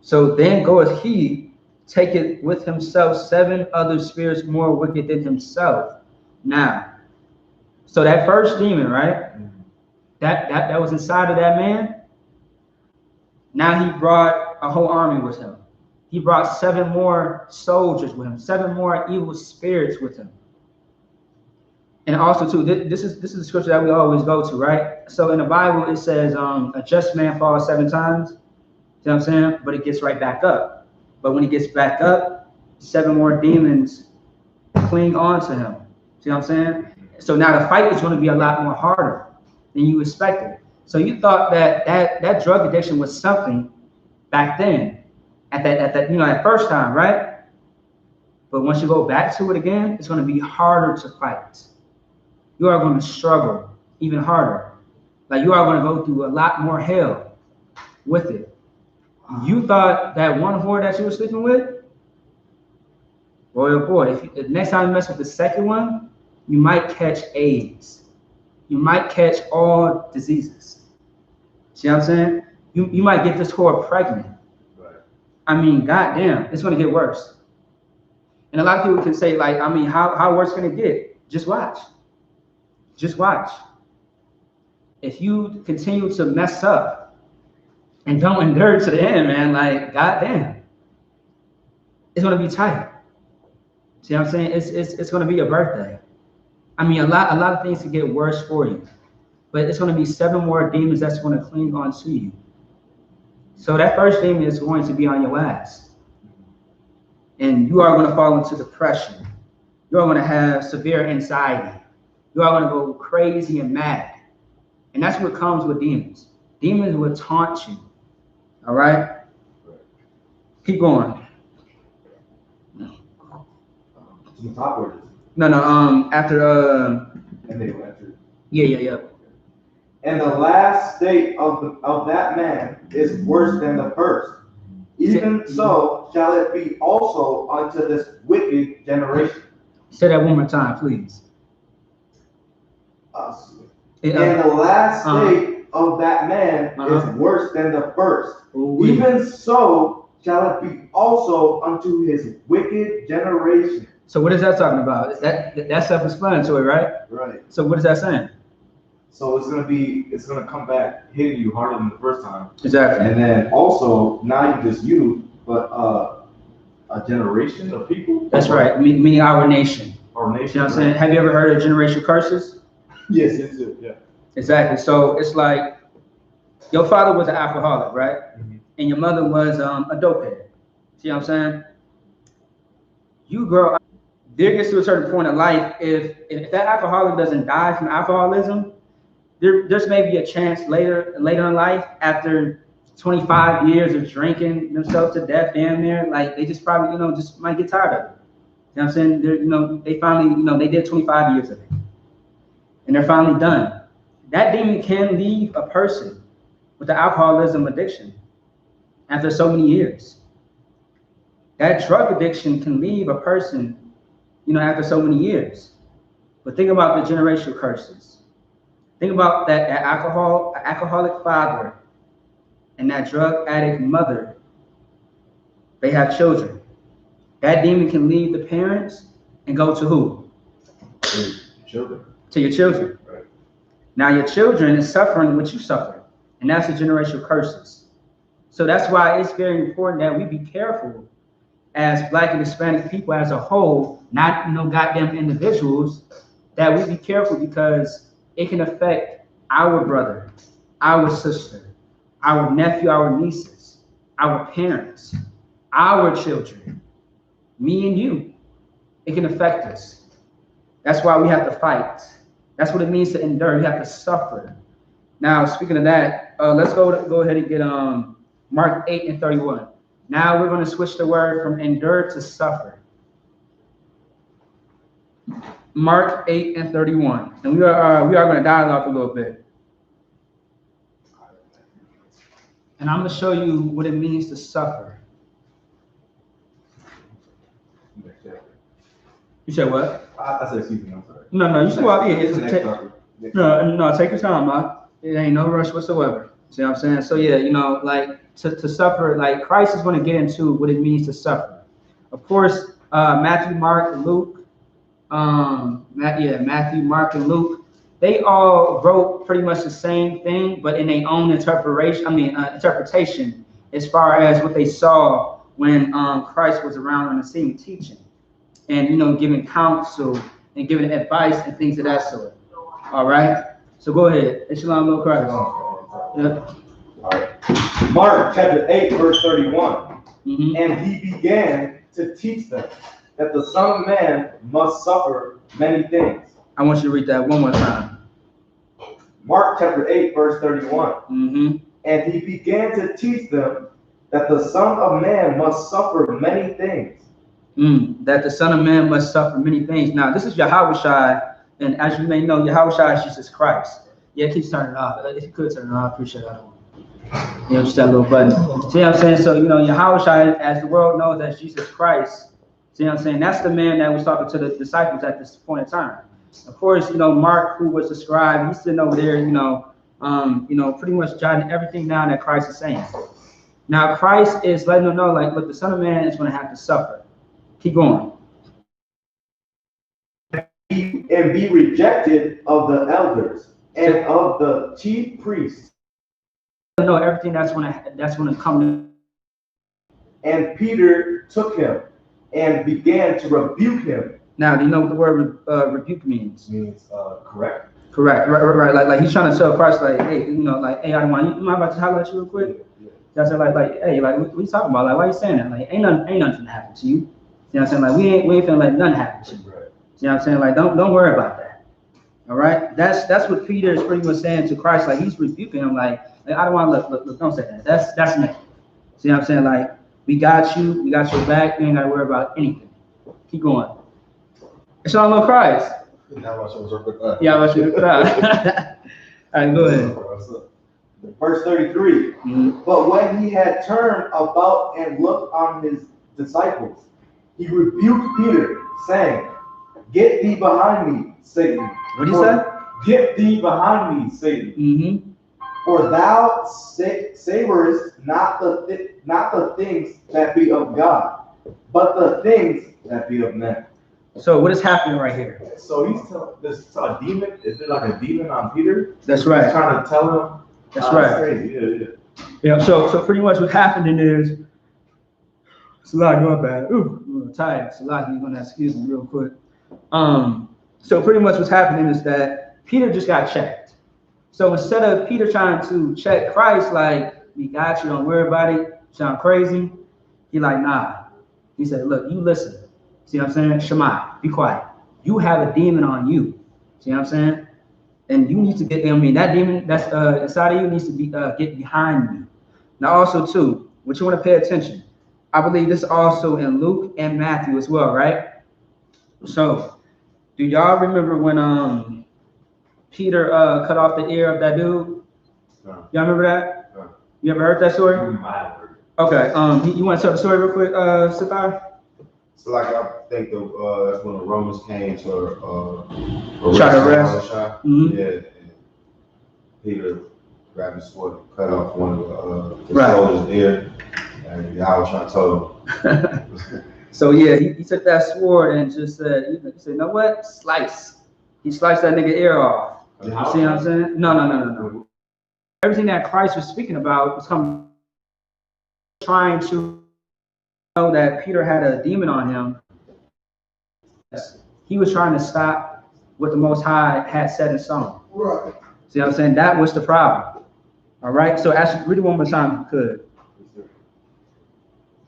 So then goeth he, taketh with himself 7 other spirits more wicked than himself. Now, so that first demon, right? That was inside of that man. Now he brought a whole army with him. He brought 7 more soldiers with him, 7 more evil spirits with him. And also too, this is the scripture that we always go to, right? So in the Bible it says, a just man falls 7 times. See what I'm saying? But it gets right back up. But when he gets back up, 7 more demons cling on to him. See what I'm saying? So now the fight is going to be a lot more harder than you expected. So you thought that drug addiction was something back then, at that first time, right? But once you go back to it again, it's going to be harder to fight. You are going to struggle even harder. Like you are going to go through a lot more hell with it. You thought that one whore that you were sleeping with, boy, oh boy, if next time you mess with the second one, you might catch AIDS. You might catch all diseases. See what I'm saying? You might get this whore pregnant. Right. Goddamn, it's gonna get worse. And a lot of people can say, like, how worse can it get? Just watch. Just watch. If you continue to mess up and don't endure to the end, man, like, goddamn, it's gonna be tight. See what I'm saying? It's gonna be your birthday. A lot of things can get worse for you, but it's going to be 7 more demons that's going to cling on to you. So that first demon is going to be on your ass, and you are going to fall into depression. You are going to have severe anxiety. You are going to go crazy and mad, and that's what comes with demons. Demons will taunt you. All right, keep going. No. After. And they went through. Yeah. And the last state of that man is worse than the first. Even so shall it be also unto this wicked generation. Say that one more time, please. And the last state of that man is worse than the first. Even so shall it be also unto his wicked generation. So what is that talking about? That's self-explanatory, right? Right. So what is that saying? So it's gonna come back hitting you harder than the first time. Exactly. And then also not just you, but a generation of people. That's right. Meaning our nation. Our nation. You know what I'm saying? Have you ever heard of generation curses? Yes, yeah. Exactly. So it's like your father was an alcoholic, right? And your mother was a dope head. See what I'm saying? You grow up. There gets to a certain point in life, if that alcoholic doesn't die from alcoholism, there's maybe a chance later in life, after 25 years of drinking themselves to death damn near, like they just probably, just might get tired of it. You know what I'm saying? They finally, they did 25 years of it. And they're finally done. That demon can leave a person with the alcoholism addiction after so many years. That drug addiction can leave a person, after so many years. But think about the generational curses. Think about that alcoholic father and that drug addict mother. They have children. That demon can leave the parents and go to who? Children. To your children. Right. Now your children is suffering what you suffer, and that's the generational curses. So that's why it's very important that we be careful as Black and Hispanic people as a whole, not goddamn individuals, that we be careful because it can affect our brother, our sister, our nephew, our nieces, our parents, our children, me and you. It can affect us. That's why we have to fight. That's what it means to endure. You have to suffer. Now, speaking of that, let's go ahead and get Mark 8:31. Now we're going to switch the word from endure to suffer. Mark 8:31, and we are going to dialogue a little bit. And I'm going to show you what it means to suffer. You said what? I said excuse me, I'm sorry. No, you said no, take your time, man. It ain't no rush whatsoever. See what I'm saying? So yeah, like to suffer, like Christ is going to get into what it means to suffer. Of course, Matthew, Mark, and Luke, Matthew, Mark, and Luke, they all wrote pretty much the same thing, but in their own interpretation, as far as what they saw when Christ was around on the scene teaching, and giving counsel and giving advice and things of that sort. All right. So go ahead. Shalom, Lord Christ. Yeah. All right. Mark chapter 8, verse 31. Mm-hmm. And he began to teach them that the Son of Man must suffer many things. I want you to read that one more time. Mark chapter 8, verse 31. Mm-hmm. And he began to teach them that the Son of Man must suffer many things. That the Son of Man must suffer many things. Now, this is Yahawashi, and as you may know, Yahawashi is Jesus Christ. Yeah, it keeps turning off. If you could turn it off, I appreciate it. Just that little button. See what I'm saying? So, Yahawashi, as the world knows as Jesus Christ, see what I'm saying? That's the man that was talking to the disciples at this point in time. Of course, Mark, who was the scribe, he's sitting over there, pretty much jotting everything down that Christ is saying. Now, Christ is letting them know, like, look, the Son of Man is going to have to suffer. Keep going. And be rejected of the elders and of the chief priests. No, everything that's going to come. And Peter took him and began to rebuke him. Now, do you know what the word rebuke means? It means correct. Correct. Right. Like he's trying to tell Christ, like, hey, hey, I want you. Am I about to holler at you real quick? Yeah. That's like, hey, like, what you talking about? Like, why you saying that? Like, ain't nothing gonna happen to you. You know what I'm saying? Like, we ain't finna let nothing happen to you. Right. You know what I'm saying? Like, don't worry about that. All right. That's what Peter is pretty much saying to Christ. Like, he's rebuking him. Like I don't want to look. Don't say that. That's me. See what I'm saying? Like, we got you. We got your back. You ain't gotta worry about anything. Keep going. It's all on Christ. Yeah, I want you to cry. All right, go ahead. Verse 33. Mm-hmm. But when he had turned about and looked on his disciples, he rebuked Peter, saying, "Get thee behind me, Satan." What did he say? Get thee behind me, Satan. Mm-hmm. For thou savorest not the things that be of God, but the things that be of men. So what is happening right here? So he's telling this a demon. Is it like a demon on Peter? That's right. He's trying to tell him. That's right. Crazy. Yeah. So pretty much what's happening is, Salah, going bad. Ooh, I'm a little tired. Salah, you're gonna excuse me real quick. So pretty much what's happening is that Peter just got checked. So instead of Peter trying to check Christ, like, we got you, don't worry about it, sound crazy, he like, nah. He said, look, you listen. See what I'm saying? Shema, be quiet. You have a demon on you. See what I'm saying? And you need to get, that demon that's inside of you needs to be get behind me. Now also too, what you want to pay attention, I believe this is also in Luke and Matthew as well, right? So, do y'all remember when Peter cut off the ear of that dude? No. Y'all remember that? No. You ever heard that story? I heard. Okay. You want to tell the story real quick, Sathar? So like I think that's when the Romans came to Try to arrest. Yeah, and Peter grabbed his sword and cut off one of the Right. soldiers' ear, and Yahweh told him. So yeah, he took that sword and just said, he said, you know what? Slice. He sliced that nigga ear off. You see what I'm saying? No. Everything that Christ was speaking about was coming, trying to know that Peter had a demon on him. He was trying to stop what the Most High had said in Psalm. Right. See what I'm saying? That was the problem. All right. So actually, read it one more time if you could.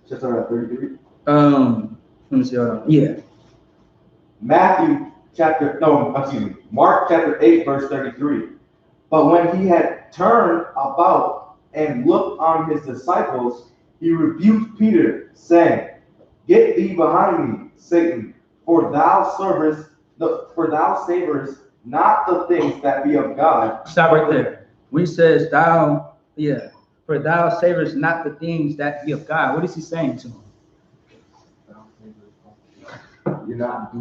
Just around 33. Let me see. Hold on. Yeah. Mark chapter 8, verse 33. But when he had turned about and looked on his disciples, he rebuked Peter, saying, Get thee behind me, Satan, for thou savorest not the things that be of God. Stop right there. When he says for thou savorest not the things that be of God. What is he saying to him? You're not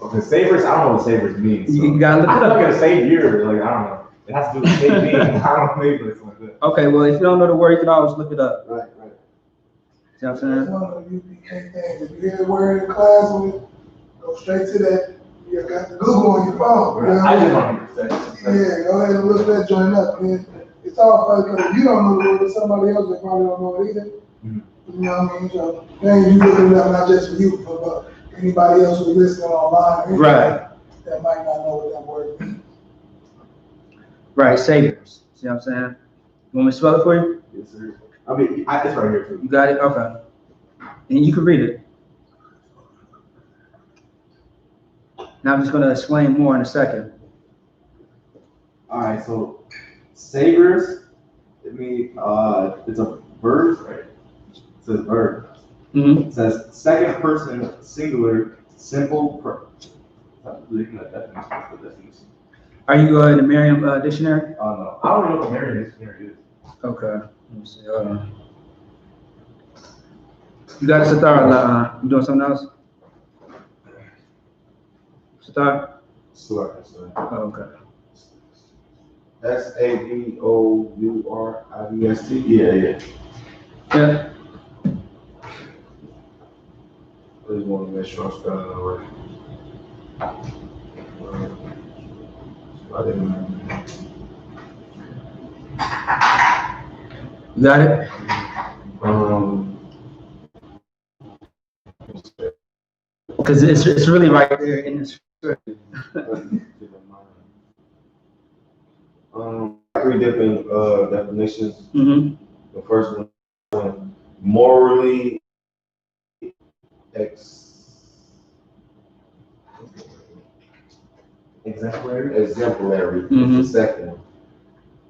okay, savers, I don't know what savers means. So. You gotta look it up. I'm gonna savior, like I don't know. It has to do with saving. I don't know, maybe it's like that. Okay, well if you don't know the word, you can always look it up. Right. See what I'm That's saying? one of the U.P.K things. If you hear the word in class, go straight to that. You got the Google on your phone. You know I just what want to Yeah, go ahead and look that joint up, man. It's all funny because you don't know the word, but somebody else that probably don't know it either. Mm-hmm. You know what I mean? So, man, you looking it up not just for you, but anybody else who's listening online, Right. that might not know what that word means. Right, saviors. See what I'm saying? You want me to spell it for you? Yes, sir. I mean, it's right here too. You got it? Okay. And you can read it. Now I'm just going to explain more in a second. All right, so savers, it means it's a verb, right? It says verb. Mm-hmm. It says second person singular simple. Are you in the Merriam dictionary? Oh no, I don't even know what the Merriam dictionary is. Okay. Let me see. Hold on. You got it, Sathar? You doing something else? Sathar? Sorry. Oh, okay. SAVOURIDST. Yeah. Yeah. I just want to make sure I'm spelling it right. I didn't know. You got it? Because it's really right there in the script. Three different definitions. Mm-hmm. The first one, morally exemplary. Mm-hmm. The second one.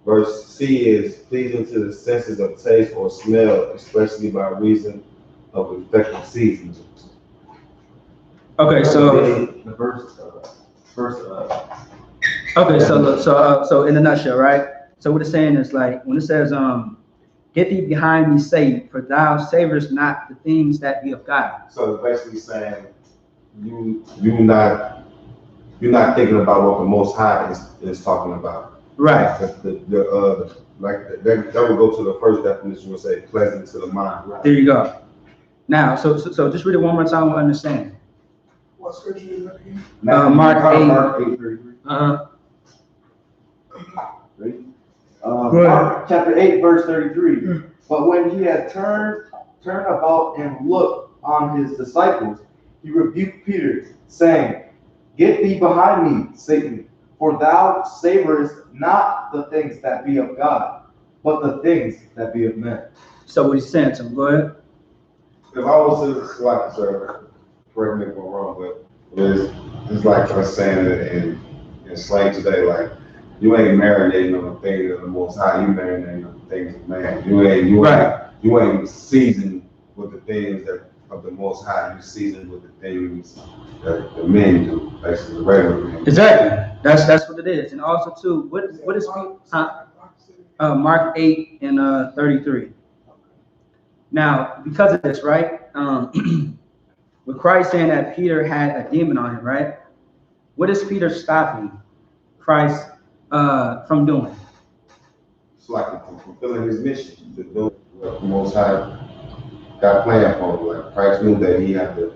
Verse C is pleasing to the senses of taste or smell, especially by reason of effective seasoning. Okay, so The verse. okay, so in a nutshell, right? So what it's saying is like when it says, "Get thee behind me, Satan, for thou savorest not the things that be of God." So it's basically saying you're not thinking about what the Most High is talking about. Right. That would go to the first definition. Would say pleasant to the mind. Right? There you go. Now, so just read it one more time. We'll understand. What scripture is that again? Mark 8. Mark 8:33. Mark chapter 8, verse 33. But when he had turned about and looked on his disciples, he rebuked Peter, saying, Get thee behind me, Satan, for thou savorest not the things that be of God, but the things that be of men. So what he's saying to him, go ahead. If I was to like, sir, correct me if I'm wrong, but it's like us saying it in slang today, like You ain't marinating on the things of the Most High. You marinating on the things of man. You ain't seasoned with the things that of the Most High. You seasoned with the things that the men do, basically the regular men. Exactly. That's what it is. And also too, what is Mark 8 and 33. Now, because of this, right? With Christ saying that Peter had a demon on him, right? What is Peter stopping Christ from doing? It's like fulfilling his mission to do what the Most High got planned for him. Like Christ knew that he had to, you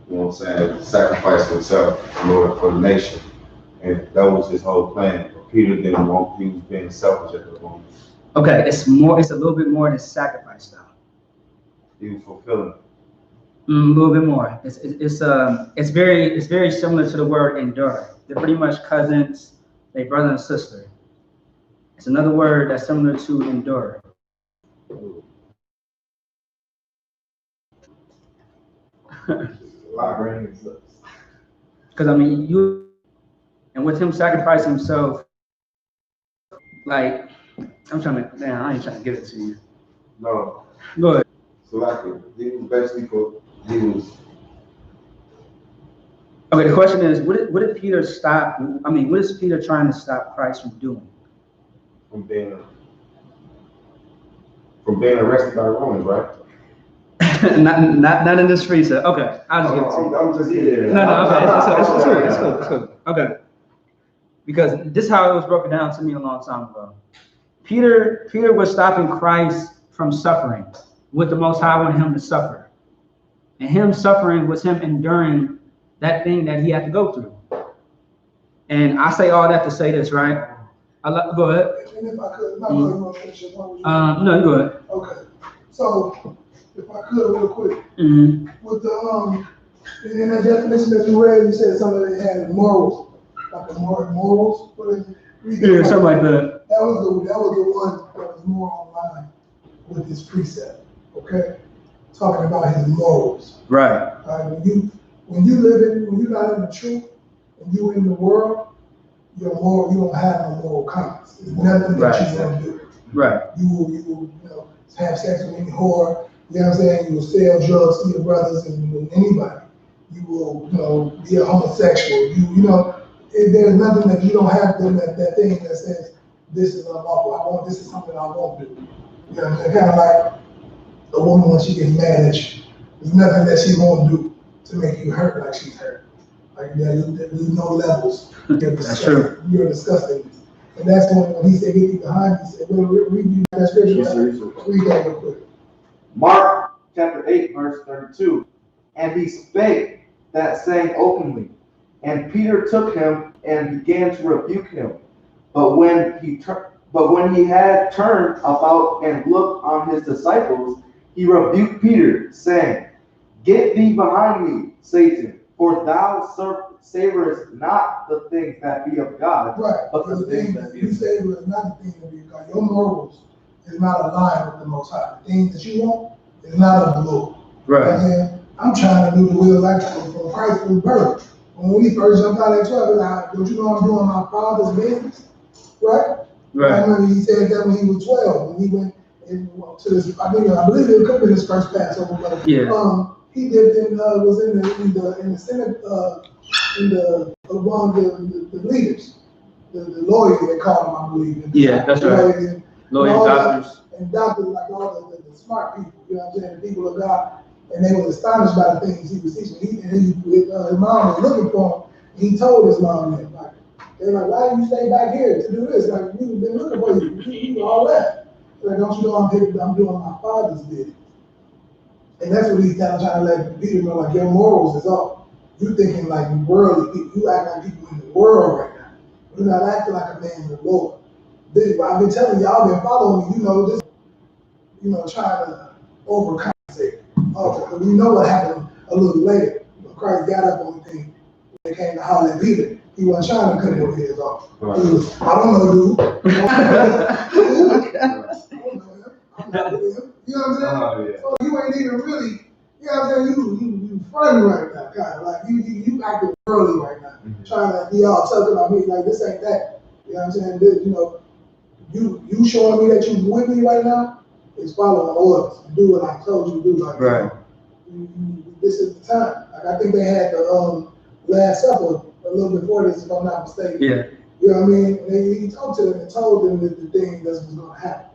know what I'm saying, sacrifice himself in order for the nation. And that was his whole plan. But Peter didn't want, he was being selfish at the moment. Okay, it's a little bit more than sacrifice though. He was fulfilling. A little bit more. It's very similar to the word endure. They're pretty much cousins, they brother and sister. It's another word that's similar to endure. Because I mean, you and with him sacrificing himself, like I ain't trying to give it to you. No. Go ahead. So like he was basically he was. Okay, the question is, what did Peter stop? I mean, what is Peter trying to stop Christ from doing? From being arrested by the Romans, right? not in this free set. Okay, I'll just give it to you. I'm just kidding. No, okay, it's cool. Okay, because this is how it was broken down to me a long time ago. Peter was stopping Christ from suffering. What the Most High wanted him to suffer, and him suffering was him enduring that thing that he had to go through. And I say all that to say this, right? Go ahead. And if I could, no, you go ahead. Okay, so if I could, real quick, with the in that definition that you read, you said somebody had morals, like a morals. Yeah, something like that. That was the one that was more online with this precept. Okay, talking about his morals. Right. When you're not in the truth, and you in the world, you don't have no moral compass. There's nothing that you want to do. Right. You will have sex with any whore. You know what I'm saying? You will sell drugs to your brothers and anybody. You will, be a homosexual. There's nothing that you don't have that thing that says this is unlawful. This is something I won't do. You know what I'm saying? Kind of like a woman when she gets mad at you. There's nothing that she won't do to make you hurt like she's hurt. Like there's no levels. That's true. You're disgusting. And that's when he said, get you behind me. He said, well, read you that scripture. Read that real quick. Mark chapter 8, verse 32. And he spake that saying openly. And Peter took him and began to rebuke him. But when he had turned about and looked on his disciples, he rebuked Peter, saying, Get thee behind me, Satan, for thou savorest not the things that be of God, right, but the things that be of God. You savor is not the things that be of God. Your morals is not aligned with the Most High. The things that you want is not of the Lord. Right. I'm trying to do the will like from Christ from birth. When he first jumped out at 12, like, don't you know I'm doing my Father's business? Right? I remember he said that when he was 12, when he went to this, I believe it could be his first Passover, but he did was in the Senate, one of the leaders, the lawyers they called him, I believe. Yeah, that's right. Lawyers, doctors. And doctors, like all the smart people, you know what I'm saying, the people of God. And they were astonished by the things he was teaching. His mom was looking for him. He told his mom that, like, they're like, why do you stay back here to do this? Like, we've been looking for you. You all left. Like, don't you know I'm doing my Father's business? And that's what he's trying to let Peter know, like, your morals is off. You thinking like worldly people. You act like people in the world right now. You're not acting like a man in the Lord. I've been telling y'all, been following me, this, trying to overcompensate. Because we know what happened a little later. When Christ got up on the thing, when it came to holler at Peter, he wasn't trying to cut his heads off. Right. He was, I don't know, dude. I don't know him. I'm not with him. You know what I'm saying? So you ain't even really, you know what I'm saying? You funny right now, kind of like you acting early right now, trying to be all tough on me like this ain't that. You know what I'm saying? You know, you showing me that you with me right now is following orders. Do what I told you to do. Like, right. This is the time. Like, I think they had the Last Supper a little before this, if I'm not mistaken. Yeah. You know what I mean? And he talked to them and told them that the thing that was going to happen.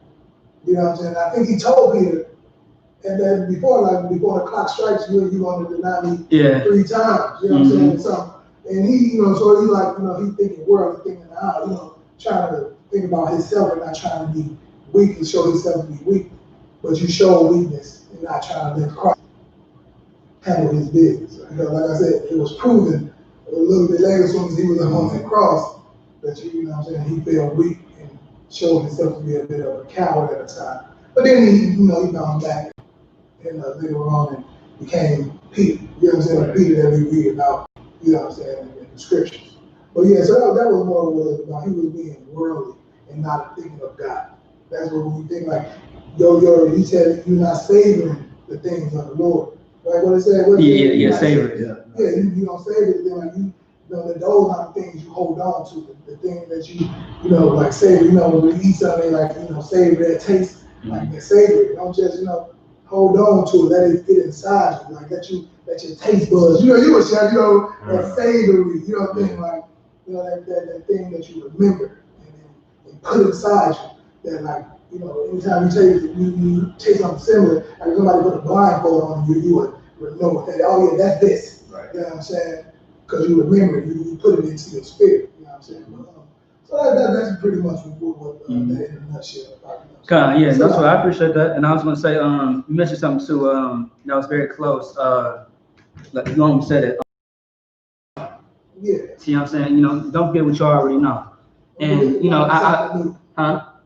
You know what I'm saying? I think he told Peter, and then before the clock strikes, you're going to deny me 3 times. You know what I'm saying? So, and he, you know, so he like, you know, he thinking world, he thinking out, you know, trying to think about himself and not trying to be weak and show himself to be weak. But you show weakness and not trying to let Christ handle his business. Because like I said, it was proven a little bit later, as soon as he was on that cross, that you know what I'm saying, he felt weak and showed himself to be a bit of a coward at the time. But then he, you know, he bounced back and later on and became Peter. You know what I'm saying? Peter that we read about, you know what I'm saying, in the scriptures. But yeah, so that was more what it was about. He was being worldly and not thinking of God. That's what we think like, he said you're not savoring the things of the Lord. Right? What it said? Savor. Yeah, you don't savor the thing like you know that those are the things you hold on to, the things that you know, like savor, you know, when you eat something like, you know, savor that taste, like that savor it. Don't just, you know, hold on to it, let it get inside you, like let your taste buds, you know, you was saying, you know, that savory, you know, thing like, you know, that thing that you remember and put inside you, that like, you know, anytime you taste something similar, like somebody put a blindfold on you, you would know that, oh yeah, that's this. Right. You know what I'm saying? Because you remember it, you put it into your spirit. You know what I'm saying? So that's pretty much what that in a nutshell. Yeah, that's what I appreciate that. And I was gonna say, you mentioned something too, that was very close. Like you almost said it. Yeah. See what I'm saying? You know, don't forget what you already know. And you know,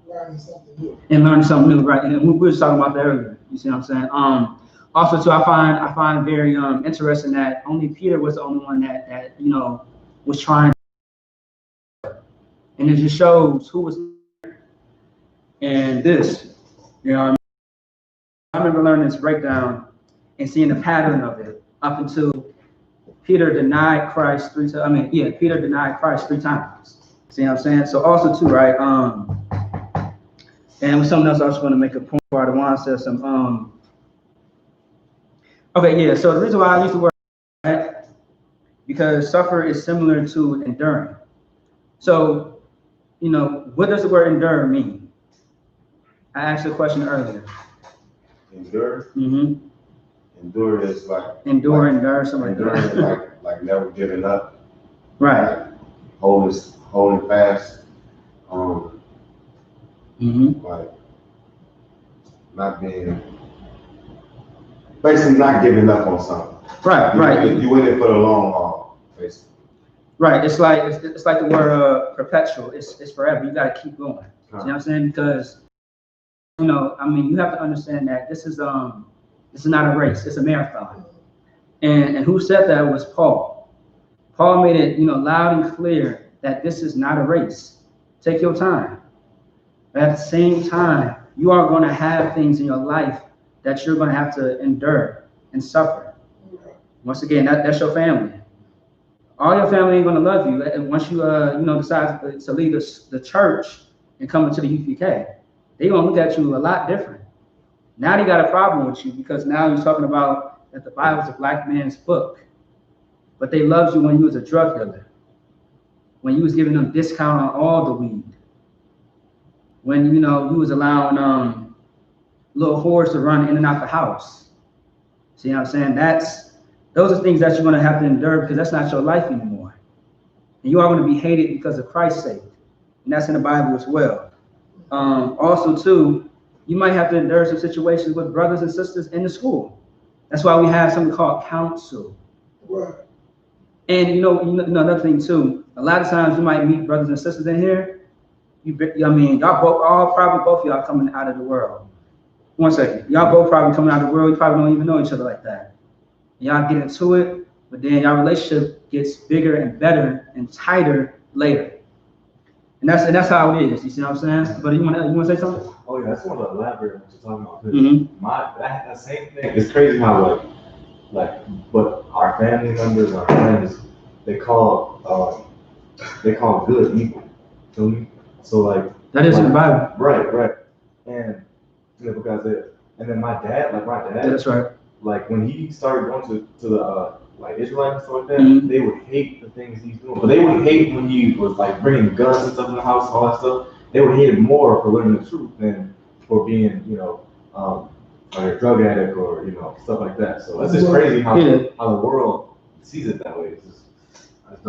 learning something new. And learning something new, right? And we were just talking about that earlier. You see what I'm saying? Also too, I find very interesting that only Peter was the only one that you know was trying, and it just shows who was. And this, you know, I remember learning this breakdown and seeing the pattern of it up until Peter denied Christ 3 times. Peter denied Christ 3 times. See what I'm saying? So also too, right? And with something else, I was going to make a point where the one says some. Okay, yeah. So the reason why I use the word, right, because suffer is similar to enduring. So, you know, what does the word endure mean? I asked the question earlier. Endure. Mm-hmm. Endure is like endure, something like that. like never giving up. Right. Like holding fast. Like not being, basically not giving up on something. Right. You in it for the long haul, basically. Right. It's like the word perpetual. It's forever. You got to keep going. You know what I'm saying? Because you know, I mean, you have to understand that this is not a race. It's a marathon. And who said that was Paul. Paul made it, you know, loud and clear that this is not a race. Take your time. But at the same time, you are going to have things in your life that you're going to have to endure and suffer. Once again, that's your family. All your family ain't going to love you. And once you, you know, decide to leave the church and come into the Y.A.H.P.K, they're going to look at you a lot different. Now they got a problem with you because now you're talking about that the Bible is a black man's book. But they loved you when you was a drug dealer, when you was giving them discount on all the weed, when, you know, you was allowing little whores to run in and out the house. See what I'm saying? Those are things that you're going to have to endure because that's not your life anymore. And you are going to be hated because of Christ's sake. And that's in the Bible as well. Also, too, you might have to endure some situations with brothers and sisters in the school. That's why we have something called counsel. Right. And you know, another thing too, a lot of times you might meet brothers and sisters in here. Y'all probably both of y'all coming out of the world. One second, y'all both probably coming out of the world. You probably don't even know each other like that. Y'all get into it, but then y'all relationship gets bigger and better and tighter later. And that's how it is. You see what I'm saying? But you want to say something? Oh yeah, I just want to elaborate on what you're talking about. That same thing. It's crazy how but our family members, our friends, they call good evil. Feel me? So like that is in the Bible. Right. And in the book of Isaiah. And then my dad, Yeah, that's right. like when he started going to the like Israelite and stuff like that, Mhm. they would hate the things he's doing. But they wouldn't hate when he was like bringing guns and stuff in the house, all that stuff. They would hate him more for learning the truth than for being, like a drug addict or stuff like that. So it's just crazy how the world sees it that way. It's just,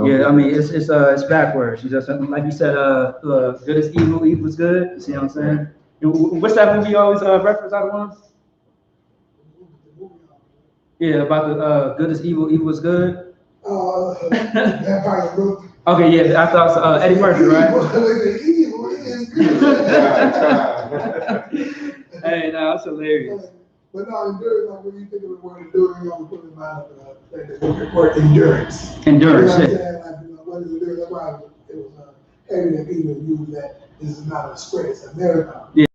yeah, I mean it's backwards. You just like you said, good is evil, evil is good. See what I'm saying? What's that movie you always reference out of one? Yeah, about the good is evil, evil is good. Vampire Brooklyn. Okay, yeah, I thought it was, Eddie Murphy, right? Evil is good. Hey, no, it's hilarious. But no, endurance, like when you think of the word endurance, you always put in mind the word endurance. Endurance, you know what I'm saying? Like, what is endurance? That's why it was heavy that people use that this is not a sprint, it's a marathon. Yeah.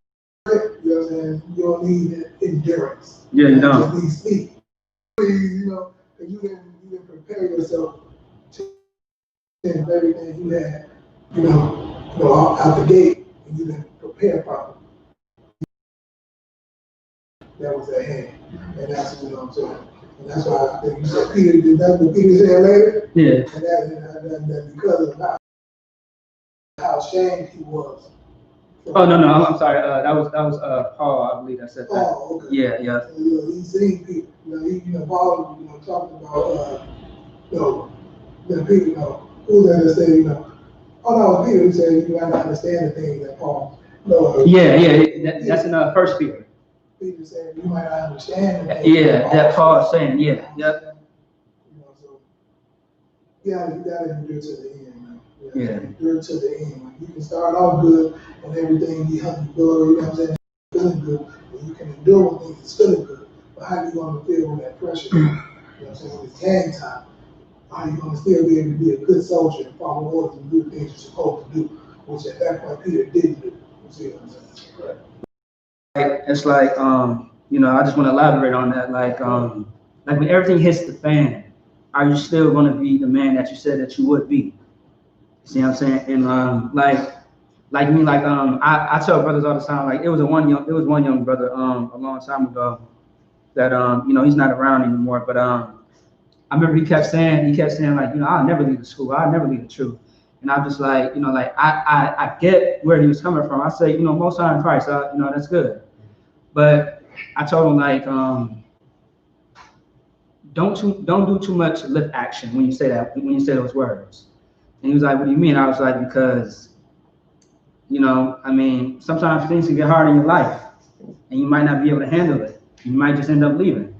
You know what I'm saying? You don't need endurance. Yeah, you don't. You need speed. You didn't prepare yourself to everything you had, out the gate, and you didn't prepare properly. That was at hand. And that's what I'm saying. And that's why I think you said Peter did that, what Peter said later. Yeah. And that because of how ashamed he was. Oh no, I'm sorry. That was Paul, I believe that said that. Oh, okay. Yeah. He seen people, Paul, talking about, the people, who that say, oh no, Peter who said you got to understand the things that Paul. That's in First Peter. Peter said you might not understand. That Paul is saying, yep. So you gotta endure to the end, man. Endure to the end. Like, you can start off good and everything be hunky dory, you know what I'm saying? Feeling good, and you can endure when things is feeling good. But how you gonna feel when that pressure? You know what I'm saying? When it's game time, how you gonna still be able to be a good soldier and follow orders and do the things you're supposed to do, which at that point Peter didn't do. You see what I'm saying? Right. It's like I just want to elaborate on that. Like when everything hits the fan, are you still going to be the man that you said that you would be? See what I'm saying? And like me, I tell brothers all the time, like it was one young brother a long time ago that he's not around anymore, but I remember he kept saying like, I'll never leave the school, I'll never leave the truth. And I'm just like, I get where he was coming from. I say, most high in Christ, that's good. But I told him like, don't do too much lip action when you say those words. And he was like, what do you mean? I was like, because, sometimes things can get hard in your life and you might not be able to handle it. You might just end up leaving.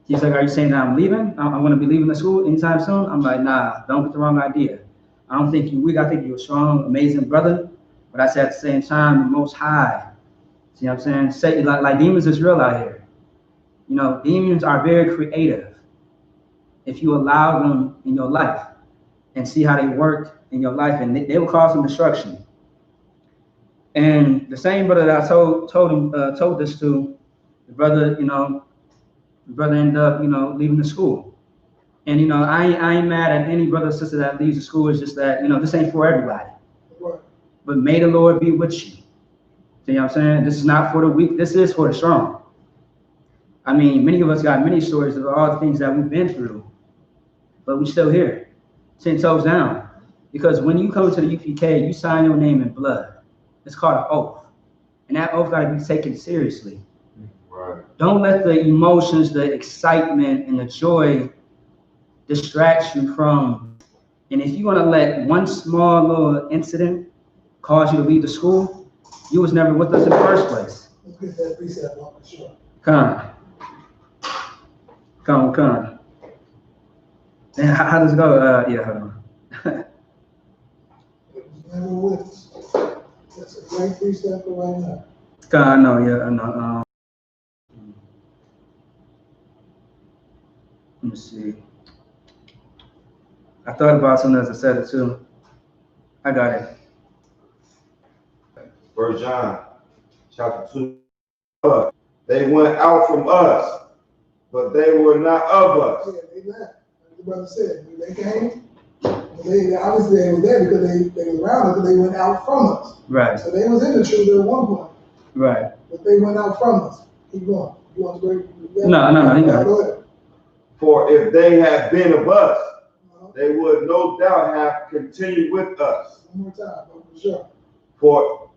He's like, are you saying that I'm leaving? I'm going to be leaving the school anytime soon? I'm like, nah, don't get the wrong idea. I don't think you're weak. I think you're a strong, amazing brother. But I said at the same time, the Most High. See what I'm saying? Say, like demons is real out here. Demons are very creative if you allow them in your life and see how they work in your life, and they will cause some destruction. And the same brother that I told this to, the brother ended up, leaving the school. And I ain't mad at any brother or sister that leaves the school. It's just that this ain't for everybody. But may the Lord be with you. See what I'm saying? This is not for the weak. This is for the strong. I mean, many of us got many stories of all the things that we've been through, but we're still here, 10 toes down. Because when you come to the U.P.K, you sign your name in blood. It's called an oath. And that oath got to be taken seriously. Right. Don't let the emotions, the excitement, and the joy distract you from. And if you're going to let one small little incident cause you to leave the school, you was never with us in the first place. Let's get that precept off the shore. Come. And how does it go? Hold on. Never with us. That's a great precept for right now. I know. Let me see. I thought about something as I said it too. I got it. 1 John chapter 2. They went out from us, but they were not of us. Yeah, they left. Like the brother said, when they came, They obviously they were there because they were around us, because they went out from us. Right. So they was in the truth at one point, Right. but they went out from us. Keep going. You want to go? No, he got it. Go ahead. For if they had been of us, they would no doubt have continued with us. One more time, for sure.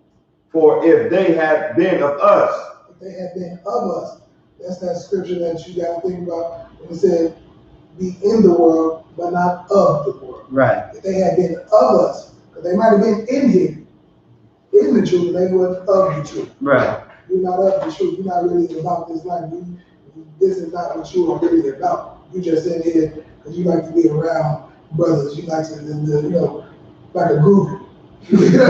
For if they had been of us, If they had been of us, that's that scripture that you got to think about when it said, "Be in the world, but not of the world." Right. If they had been of us, because they might have been in here, in the truth, they weren't of the truth. Right. You're not of the truth. You're not really about this life. This is not what you are really about. You just in here because you like to be around brothers. You like to, like a group. You're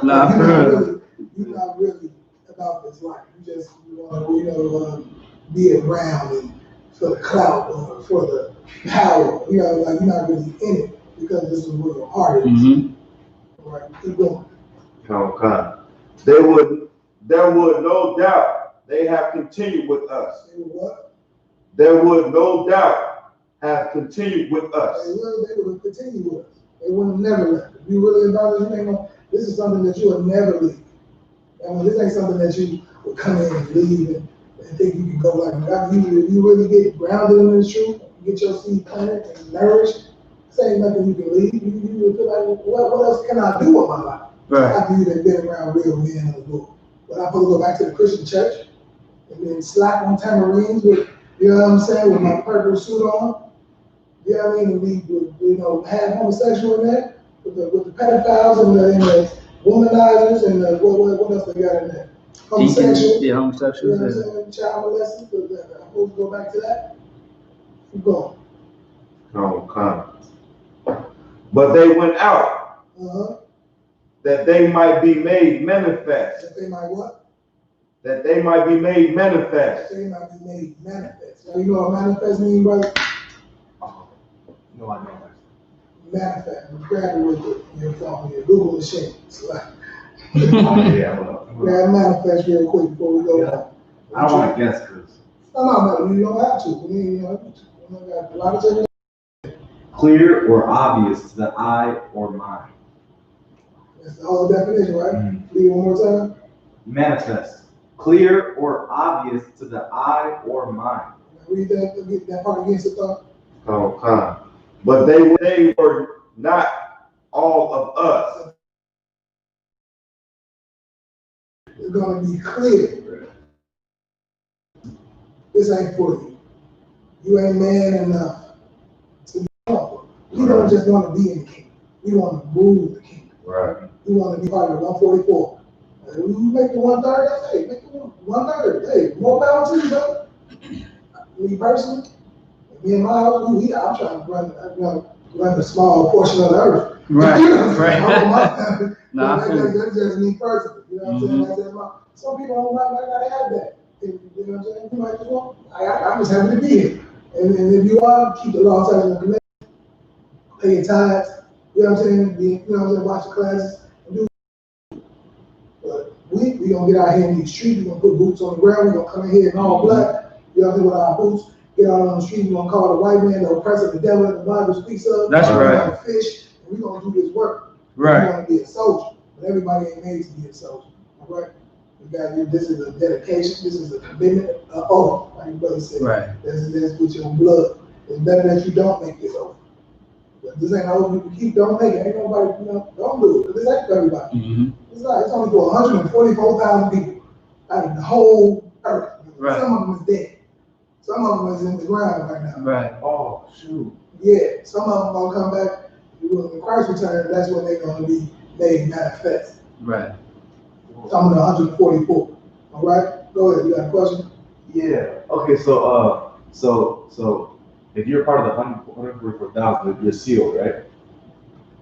not really about this life. You just want to, be around and for the clout or for the power. Like you're not really in it because this is where your heart is. Mm-hmm. All right, keep going. okay, there would no doubt they have continued with us. They would what? There would no doubt have continued with us. They would have continued with us. They would have never left. If you really about it, this is something that you would never leave. And this ain't something that you would come in and leave and think you can go like that. You really get grounded in this truth, get your seed planted and nourished. This ain't nothing you can leave. You would feel like, what else can I do with my life? Right. After you've been around real men of the Lord. But I'm supposed to go back to the Christian church and then slap on tamarines with, with my purple suit on. You know what I mean? And we, have homosexual in there with the pedophiles and the womanizers and what else they got in there? Homosexuals. Yeah, homosexuals. You know what I'm saying? Child molesters. I'm supposed to go back to that. Keep going. Okay. But they went out that they might be made manifest. That they might what? That they might be made manifest. That they might be made manifest. Now, you know what manifest means, brother? No, I don't. Manifest. Grab it with your phone, your Google machine. Grab manifest real quick before we go on. I don't want to guess because. No, you don't have to. You got a lot of things. Clear or obvious to the eye or mind. That's the whole definition, right? Mm-hmm. Read it one more time. Manifest. Clear or obvious to the eye or mind. Read that part again, Sister. Okay. But they were not all of us. It's going to be clear. This ain't for you. You ain't man enough to be powerful. You don't just want to be in the kingdom. You want to move the kingdom. Right. You want to be part of the 144. You make the 1/3, that's hey, make the 1/3. Hey, more power to you, brother. Me personally, me and my house, I'm trying to run the small portion of the earth. Right. Right. That's just me personally. You know what I'm saying? That's just some people don't gotta have that. You know what I'm saying? You might just want, I'm just happy to be here. And if you are, keep the law, statutes, and commandments, pay your tithes, you know what I'm saying? Watch the classes, and do. But we gonna get out here in these streets, we gonna put boots on the ground, we gonna come in here in all black, you know what I'm saying, with our boots, get out on the street, we gonna call the white man the oppressor, the devil that the Bible speaks of. That's right. We're gonna fish, and we gonna do this work. Right. We wanna be a soldier, but everybody ain't made to be a soldier, all right? This is a dedication, this is a commitment, an oath, like your brother said. Right. That's with your blood. It's better that you don't make this oath. But this ain't an oath you can keep, don't make it. Ain't nobody, don't do it. Because this ain't for everybody. Mm-hmm. It's only for 144,000 people out of the whole earth. Right. Some of them is dead. Some of them is in the ground right now. Right. Oh, shoot. Yeah, some of them gonna come back. When Christ returns, that's when they're gonna be made manifest. Right. Some of the 144. All right? Go ahead, you got a question? Yeah. Okay, so if you're part of the 144,000, you're sealed, right?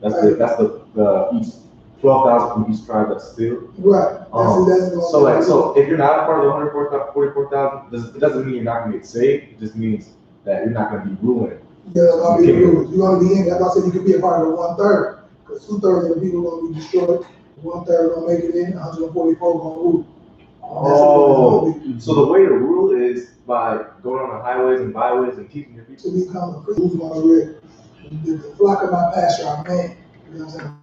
That's the each 12,000 from each tribe that's sealed. Right. So if you're not a part of the 144,000, it doesn't mean you're not gonna get saved. It just means that you're not gonna be ruling. You're gonna be in. That's why I said you could be a part of the 1/3, because 2/3 of the people are gonna be destroyed. 1/3 gonna make it in. 144 gonna rule. Oh, so the way to rule is by going on the highways and byways and keeping your people. To become a priest. Who's gonna read? The flock of my pasture are many. You know what I'm saying?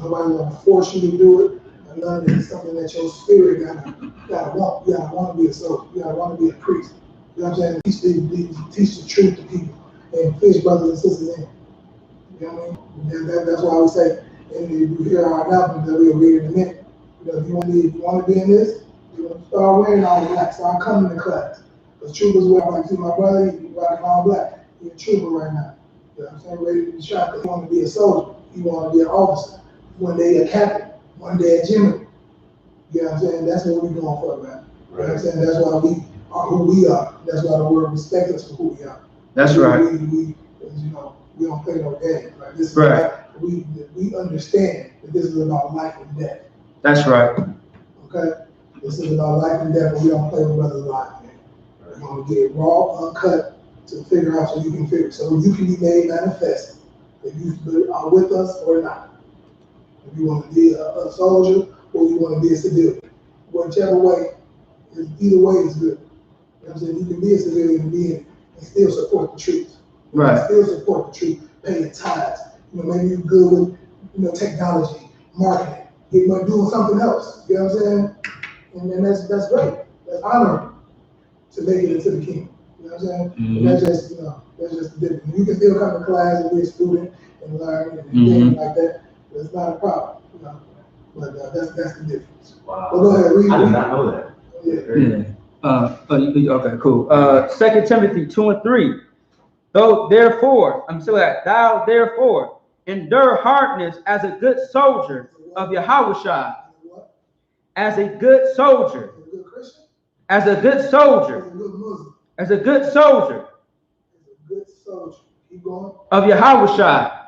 Nobody gonna force you to do it. And none of it is something that your spirit gotta want. You gotta want to be a soldier. You gotta want to be a priest. You know what I'm saying? Teach the truth to people and fish brothers and sisters in. You know what I mean? That's why we say, and you hear our announcement that we'll read in a minute. You know, if you want to be in this, you want to start wearing all black, start coming to class. Because troopers wear, like, see my brother, you rocking all black. He's a trooper right now. You know what I'm saying? Ready to be shot. He want to be a soldier. He want to be an officer. One day a captain. One day a general. You know what I'm saying? That's what we're going for, man. You know what I'm saying? That's why we are who we are. That's why the world respects us for who we are. That's right. We you know, we don't play no games. Like, this is right. Like, we understand that this is about life and death. That's right. Okay? This is about life and death, but we don't play with brothers' lives, man. We're gonna get raw, uncut to figure out so you can be made manifest if you are with us or not. If you want to be a soldier or you want to be a civilian. Whichever way, either way is good. You know what I'm saying? You can be a civilian and still support the troops. Right. Still support the troops, pay your tithes. You know, maybe you're good with, you know, technology, marketing. You might doing something else. You know what I'm saying? And that's great. That's honoring to make it into the kingdom. You know what I'm saying? Mm-hmm. That's just, you know, that's just the difference. You can still come to class and be a student and learn and things like that. That's not a problem, you know. But that's the difference. Wow. Well, go ahead, read. I did not know that. Yeah. Okay, cool. 2 Timothy 2:3. Thou therefore endure hardness as a good soldier of Yahushua. As a good soldier. As a good soldier. As a good soldier. Keep going. Of Yahushua.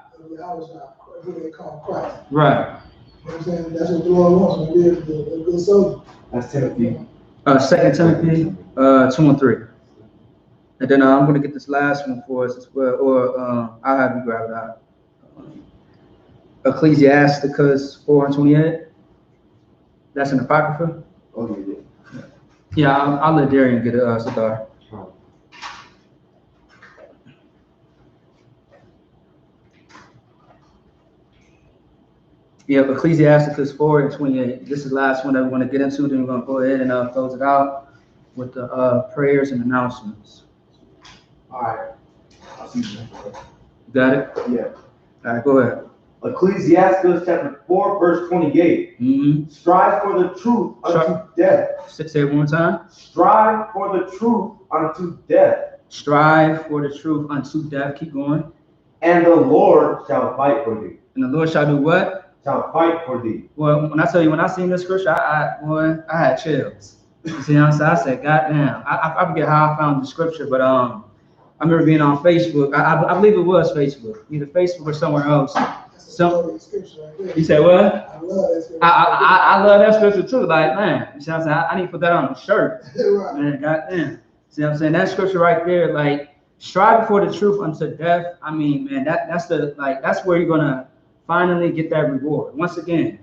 Who they call Christ. Right. You know what I'm saying? That's what the Lord wants when we're a good soldier. That's Timothy. 2 Timothy 2:3. And then I'm going to get this last one for us as well, or I'll have you grab it out. Ecclesiasticus 4:28. That's an Apocrypha. Oh, yeah. Yeah, I'll let Darian get it, Sadar. Yeah, Ecclesiasticus 4:28. This is the last one that we're going to get into. Then we're going to go ahead and close it out with the prayers and announcements. All right. I'll see you. Got it? Yeah. All right, go ahead. Ecclesiastes chapter 4, verse 28. Mm-hmm. Strive for the truth unto death. Say it one more time. Strive for the truth unto death. Strive for the truth unto death. Keep going. And the Lord shall fight for thee. And the Lord shall do what? Shall fight for thee. Well, when I seen this scripture, I had chills. You see what I'm saying? I said, God damn. I forget how I found the scripture, but I remember being on Facebook. I believe it was Facebook, either Facebook or somewhere else. You say what? I love that scripture. I love that scripture too. Like, man, you see what I'm saying? I need to put that on a shirt. Right. Man, goddamn. See what I'm saying? That scripture right there, like, strive for the truth unto death. I mean, man, that's where you're gonna finally get that reward. Once again,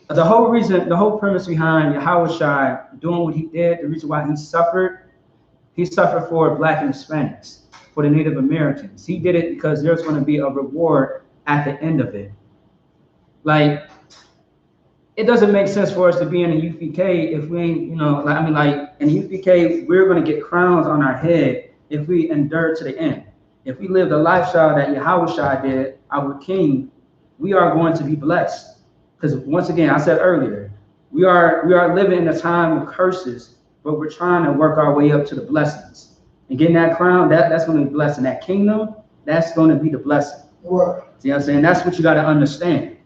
the whole premise behind Yahushua doing what he did, the reason why he suffered for Black and Hispanics, for the Native Americans. He did it because there's going to be a reward at the end of it. Like, it doesn't make sense for us to be in the I.S.U.P.K if we ain't, you know, like, I mean, like, in the I.S.U.P.K, we're going to get crowns on our head if we endure to the end. If we live the lifestyle that Yahushua did, our King, we are going to be blessed. Because once again, I said earlier, we are living in a time of curses, but we're trying to work our way up to the blessings. And getting that crown, that's going to be blessing. That kingdom, that's going to be the blessing. Right. See what I'm saying? That's what you got to understand.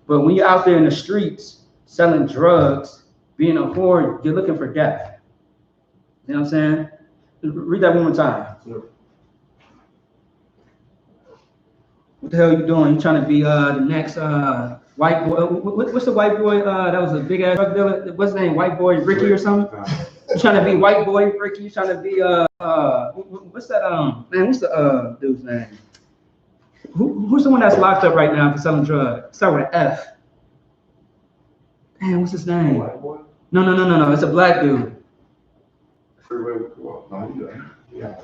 But when you're out there in the streets selling drugs, being a whore, you're looking for death. You know what I'm saying? Read that one more time. Sure. What the hell are you doing? You trying to be the next white boy? What's the white boy that was a big ass drug dealer? What's his name? White boy Ricky or something? You trying to be white boy Ricky? You trying to be what's that man? What's the dude's name? Who's the one that's locked up right now for selling drugs? Start with an F. Damn, what's his name? White boy? No. It's a black dude. Freeway. Well, no, yeah.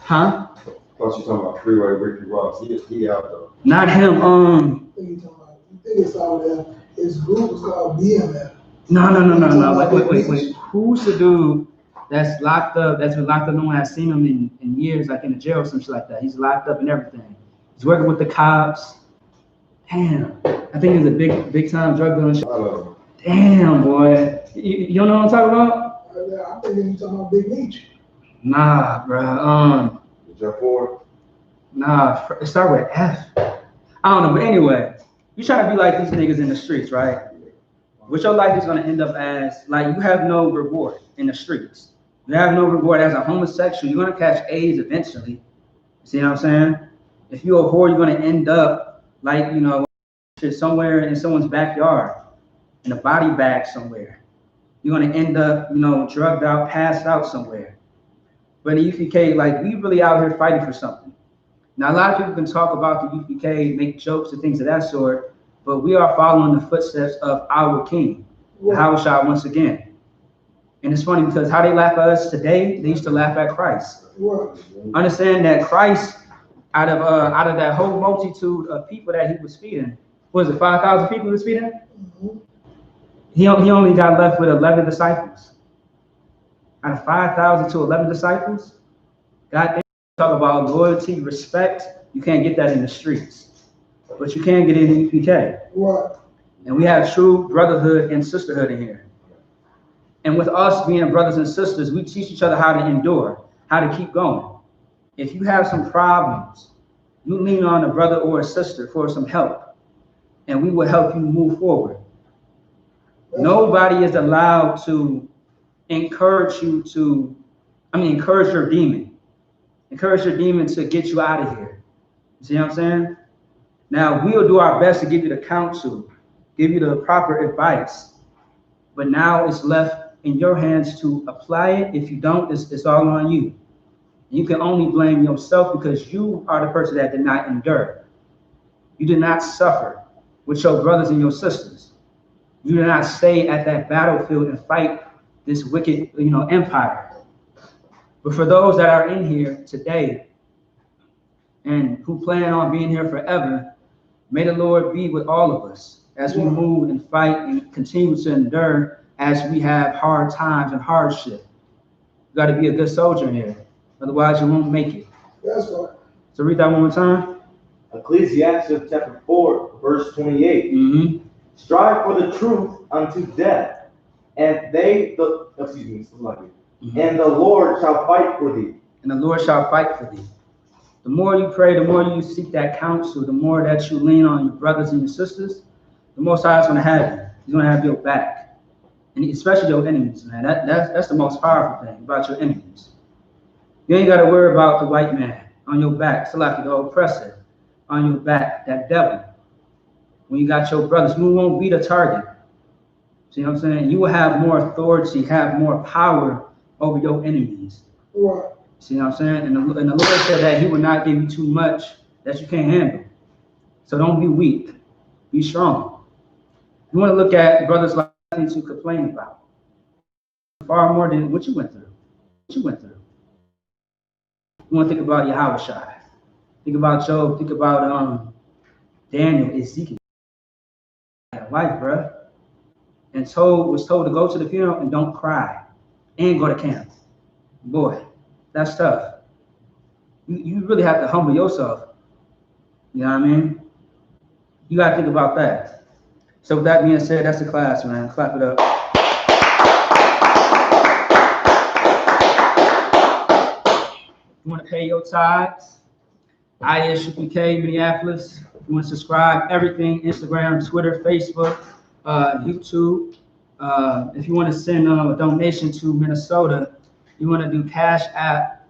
Huh? Plus you talking about Freeway Ricky Ross. He out though. Not him. You think it's out there? His group is called BMF. No. Wait. Who's the dude that's locked up? That's been locked up. No one has seen him in years, like in a jail or some shit like that. He's locked up and everything. He's working with the cops. Damn, I think he's a big time drug dealer. Damn, boy. You don't know what I'm talking about? I think he's talking about Big Meech. Nah, bro. Jeff Ford? Nah, it start with F. I don't know, but anyway, you trying to be like these niggas in the streets, right? What your life is gonna end up as, like, you have no reward in the streets. You have no reward as a homosexual. You're gonna catch AIDS eventually. See what I'm saying? If you're a whore, you're gonna end up like, you know, somewhere in someone's backyard, in a body bag somewhere. You're gonna end up, you know, drugged out, passed out somewhere. But in the UPK, like, we really out here fighting for something. Now, a lot of people can talk about the UPK, make jokes and things of that sort, but we are following the footsteps of our King, YAHANNA once again. And it's funny because how they laugh at us today, they used to laugh at Christ. Understand that Christ, out of that whole multitude of people that he was feeding, was it 5,000 people he was feeding? He only got left with 11 disciples. Out of 5,000 to 11 disciples, God damn, talk about loyalty, respect. You can't get that in the streets, but you can get it in UPK. And we have true brotherhood and sisterhood in here. And with us being brothers and sisters, we teach each other how to endure, how to keep going. If you have some problems, you lean on a brother or a sister for some help, and we will help you move forward. Nobody is allowed to encourage your demon. Encourage your demon to get you out of here. You see what I'm saying? Now, we'll do our best to give you the counsel, give you the proper advice, but now it's left in your hands to apply it. If you don't, it's all on you. You can only blame yourself because you are the person that did not endure. You did not suffer with your brothers and your sisters. You did not stay at that battlefield and fight this wicked, empire. But for those that are in here today and who plan on being here forever, may the Lord be with all of us as we move and fight and continue to endure as we have hard times and hardship. You got to be a good soldier in here. Otherwise, you won't make it. That's right. So read that one more time. Ecclesiastes chapter 4, verse 28. Strive for the truth unto death, and and the Lord shall fight for thee. And the Lord shall fight for thee. The more you pray, the more you seek that counsel, the more that you lean on your brothers and your sisters, the Most High is going to have you. He's going to have your back. And especially your enemies, man. That's the most powerful thing about your enemies. You ain't got to worry about the white man on your back, Salaki, the oppressor, on your back, that devil. When you got your brothers, who won't be the target. See what I'm saying? You will have more authority, have more power over your enemies. Right. See what I'm saying? And the Lord said that he will not give you too much that you can't handle. So don't be weak. Be strong. You want to look at brothers like nothing to complain about. Far more than what you went through. You want to think about YAHANNA. Think about Job. Think about Daniel, Ezekiel. Life, bro. And was told to go to the funeral and don't cry. And go to camp. Boy, that's tough. You really have to humble yourself. You know what I mean? You got to think about that. So with that being said, that's the class, man. Clap it up. You want to pay your tithes? I.S.U.P.K, Minneapolis. You want to subscribe, everything, Instagram, Twitter, Facebook, YouTube. If you want to send a donation to Minnesota, you want to do Cash App,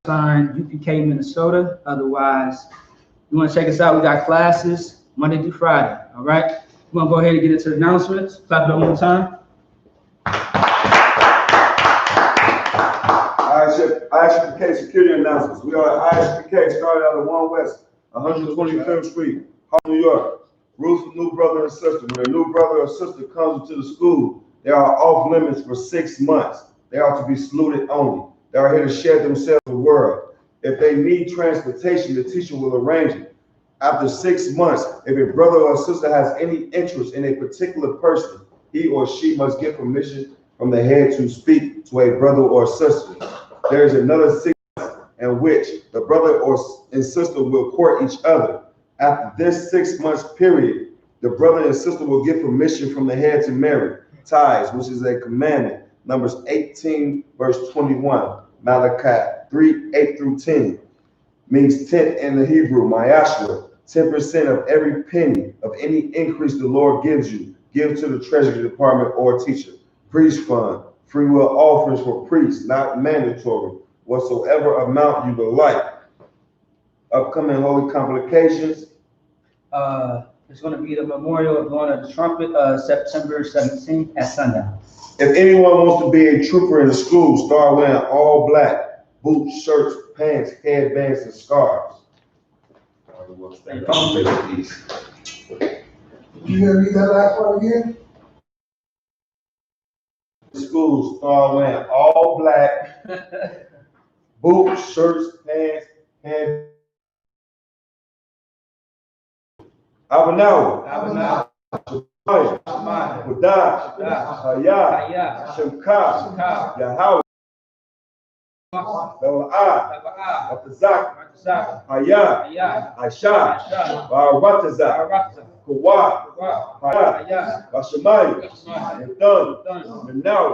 sign UPK Minnesota. Otherwise, you want to check us out. We got classes Monday through Friday. All right. We're going to go ahead and get into the announcements. Clap it up one more time. I.S.U.P.K security announcements. We are at I.S.U.P.K started out at 1 West, 125th Street, Harlem, New York. Rules for new brother and sister. When a new brother or sister comes into the school, they are off limits for 6 months. They are to be saluted only. They are here to share themselves with the world. If they need transportation, the teacher will arrange it. After 6 months, if a brother or sister has any interest in a particular person, he or she must get permission from the head to speak to a brother or sister. There is another 6 months in which the brother and sister will court each other. After this 6 months period, the brother and sister will get permission from the head to marry. Tithes, which is a commandment. Numbers 18, verse 21. Malachi 3, 8 through 10. Means 10 in the Hebrew, YAHANNA. 10% of every penny of any increase the Lord gives you. Give to the treasury department or teacher. Priest fund. Free will offerings for priests, not mandatory. Whatsoever amount you would like. Upcoming holy complications. It's going to be the memorial of blowing of the trumpet, September 17th at sundown. If anyone wants to be a trooper in the school, start wearing all black. Boots, shirts, pants, headbands, and scarves. You gonna read that last part again? Schools start wearing all black. Boots, shirts, pants, headbands. Abanawa. Wadah, I.S.U.P.K, Yahweh, Apazak, Hayah, Aisha, Barataza, Kawah, Bashamaya, Nathan, Manawa,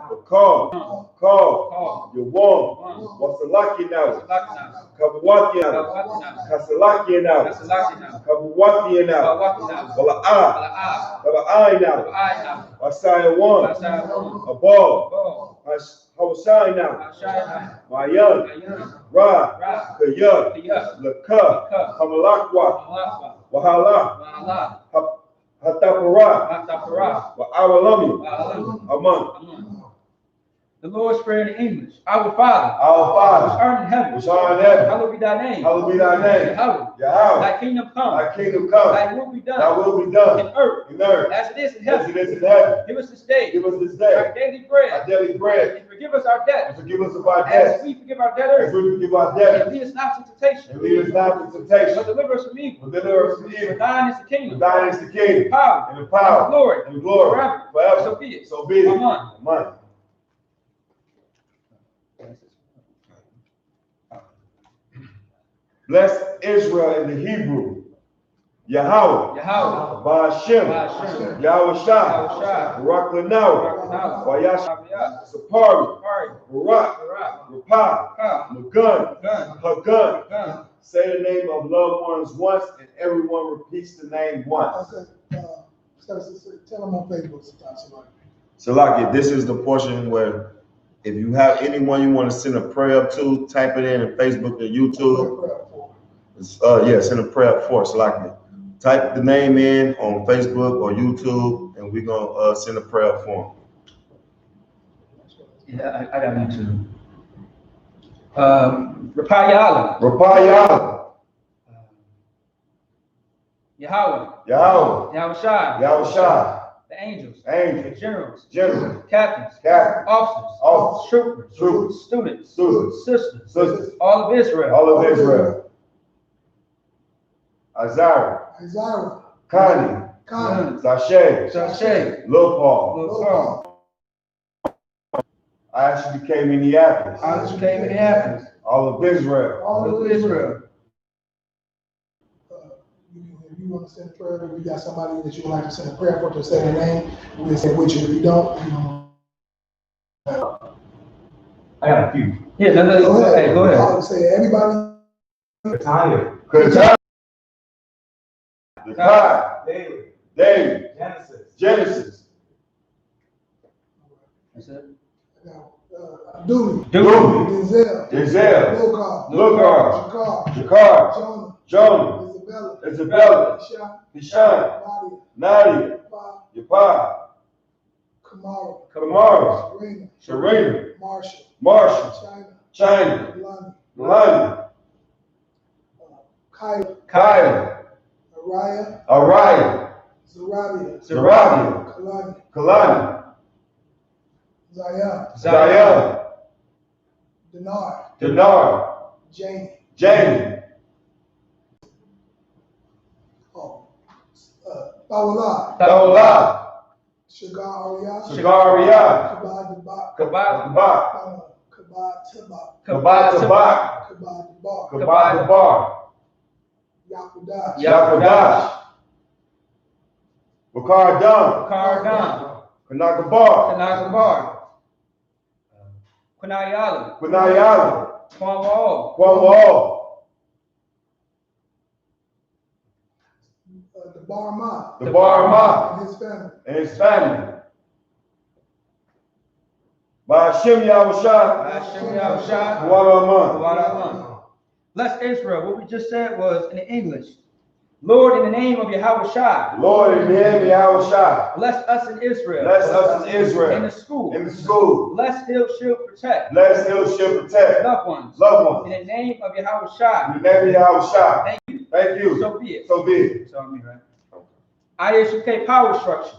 Bakal, Yawam, Wasalaki now, Kabawaki now, Kasalaki now, Kabawaki now, Wala'ah, Kaba'ai now, Wasaya one, Abal, Hawashai now, Mayan, Ra, Kaya, Laka, Hamalakwa, Wahala, Hatapara, Wa'awalami, Aman. The Lord's Prayer in English. Our Father, Our which art in heaven, hallowed be thy name. Hallowed be thy name. Yahweh. Thy kingdom come. Thy kingdom come. Thy will be done. Thy will be done. In earth. As it is in heaven. As it is in heaven. Give us this day. Give us this day. Our daily bread. Our daily bread. And forgive us our debts. And forgive us of our debts. As we forgive our debtors. As we forgive our debtors. And lead us not into temptation. And lead us not into temptation. But deliver us from evil. But deliver us from evil. For thine is the kingdom. For thine is the kingdom. The power. And the power. And the glory. And the glory. Forever. So be it. So be it. Amen. Amen. Bless Israel in the Hebrew. Yahweh. Ba'ashem. Yahweh Shah. Barak Lanawa. Wayash. Sapari. Barak. Rapah. Magun. Hagun. Say the name of loved ones once, and everyone repeats the name once. Okay. Tell them on Facebook sometimes. Salaki, this is the portion where if you have anyone you want to send a prayer up to, type it in Facebook and YouTube. Send a prayer for Salaki. Type the name in on Facebook or YouTube, and we're gonna send a prayer for him. Yeah, I got YouTube. Rapayala. Yahweh. Yahweh Shai. The angels. The generals. Captains. Officers. Troopers. Students. Sisters. All of Israel. Azara. Connie. Sashay. Lil Paul. I.S.U.P.K, Minneapolis. All of Israel. If you want to send a prayer, if you got somebody that you would like to send a prayer for to say their name, we'll say which. If you don't, I got a few. Yeah, go ahead. I'll say everybody. David. Genesis. That's it. Dooley. Denzel. Lokar. Jakar. Jonah. Isabella. Hishan. Nadia. Yapar. Kamara. Serena. Marshall. China. Melania. Kyla. Araya. Zarabia. Kalani. Zion. Dinar. Jamie. Jamie. Bawala. Dawla. Shagar Ariyah. Shagaria. Kabad Dabak. Kabak. Kabad Tabak. Kabak Tabak. Kabad Dabar. Kabak Dabar. Yakudash. Yakudash. Bakar Dun. Kardan, Kanagabar. Kanagabar, Quinayala, Kunayala. Cornwall, Kwamo. The Barma The Barma. and his family. And his family. By Hashem Yahushua. Hashem Yahushua, Waraman. Waraman. Bless Israel. What we just said was in English. Lord, in the name of Yahushua, Lord, in the name of Yahushua. bless us in Israel. Bless us in Israel. In the school. In the school. Bless Hill, shield, protect. Bless Hill shall protect. Loved ones. Loved In ones. the name of Yahushua. In the name of Yahushua. Thank you. Thank you. So be it. So be it. So me, right? I.S.U.K. power structure.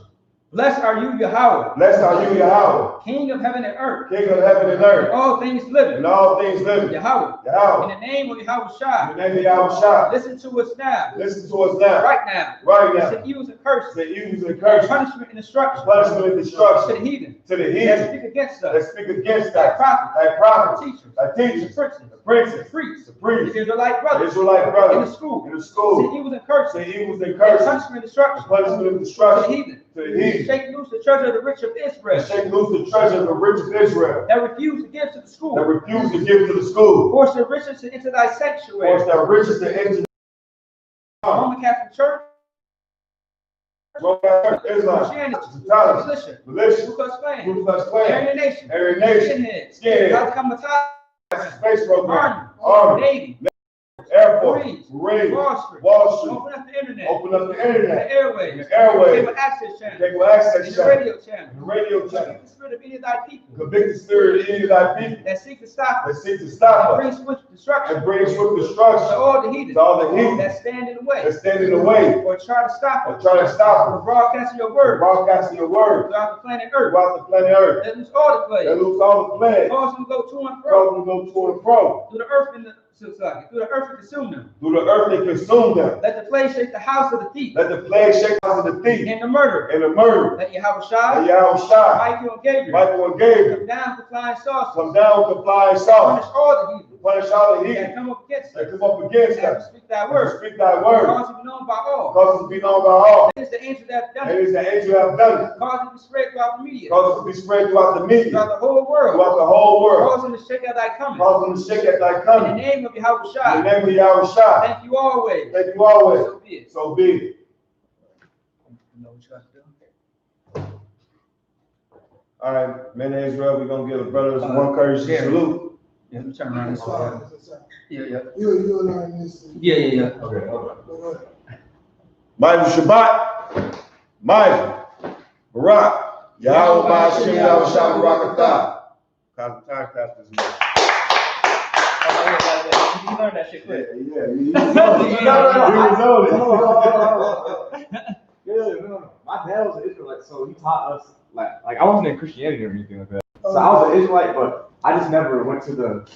Blessed are you, Yahweh, Blessed are you, Yahweh, King of heaven and earth, King of heaven and and earth, all things living. and all things living. Yahweh. In Yahweh. the name of In Yahushua. the name of Yahushua. Listen to us now. Listen to us now. Right now. Right now. Send evils and curses. The evils and curses. Punishment and destruction. Punishment and To the destruction. heathen. To the That heathen. speak against That us. speak against Thy us. prophets. Thy prophets. Teachers. Thy teachers. The princes. The princes. The priests. The priests. The Israelite The brothers. Israelite In the brothers. school. In the Send school. evils and curses. The evils and And curses. punishment and destruction. Punishment and To the destruction. heathen. To the heathen. Shake loose the treasure of the rich of Israel. And shake loose the treasure of the rich of Israel. That refuse to give to the That school. refuse to give to the school. Force the riches to enter thy Force sanctuary. their riches to enter the Roman Catholic Church. Roman Catholic Islam. Christianity. Catholic. Militia. Militia. Ku Klux Klan. Ku Klux Klan. Aryan Nation. Aryan Nation. Skinheads. Skinheads. Comitatus. Space program. Army. Navy. Air Force. Marines. Marines. Wall Street. Wall Street. Open up the internet. Open up the The internet. airways. The airways. Cable access channel. Cable access And the channel. radio channel. The radio channel. Convict the spirit of any of thy people Convict the spirit of any of thy people that seek to stop that us. seek to stop And us bring swift destruction and bring swift to destruction all the heathen to all the heathen that stand in the way that stand in the way or try to stop or us try to stop from us broadcasting your from word broadcasting your word throughout the planet Earth. throughout the planet Earth. Let loose all the That plagues. lose all the plague. Cause them to go to and fro Cause them to go to and fro. through the earth and through the earth and consume them. Through the earth and consume them. Let the plague shake the house of the thief Let the plague shake out of the thief and the murderer. and the murderer. Let And Yahushua, Yahushua, Michael, and Gabriel Michael and Gabriel, come down with flying saucers. come down with the flying Punish saucer. all the heathen Punish all the that heathen come up against that us. come up against And us. speak thy And word. speak thy word. Cause it to be known by all. Cause it to be known by all. It is the angel that have done And it. it is the angel that have done it. Cause it to be spread throughout the media. Cause it to be spread throughout the media, Throughout the whole world. throughout the whole world. Cause them to shake out thy coming. Cause them to shake at thy In the coming. name of In Yahushua. the name of Yahushua. Thank you always. Thank you always. So be it. So be it. You know what you got to do? All right, men of Israel, we're gonna give the brothers one courtesy yeah. salute. Yeah, let me turn around this way. Yeah. You'll learn this. Yeah. Okay. Go ahead. Michael Shabbat, Michael, Barak, Yahweh Ba'ashem, Yahweh Shabbat, Barakatah. Time past this month. You learned that shit quick. No. My dad was an Israelite, so he taught us like I wasn't in Christianity or anything like that. So I was an Israelite, but I just never went to the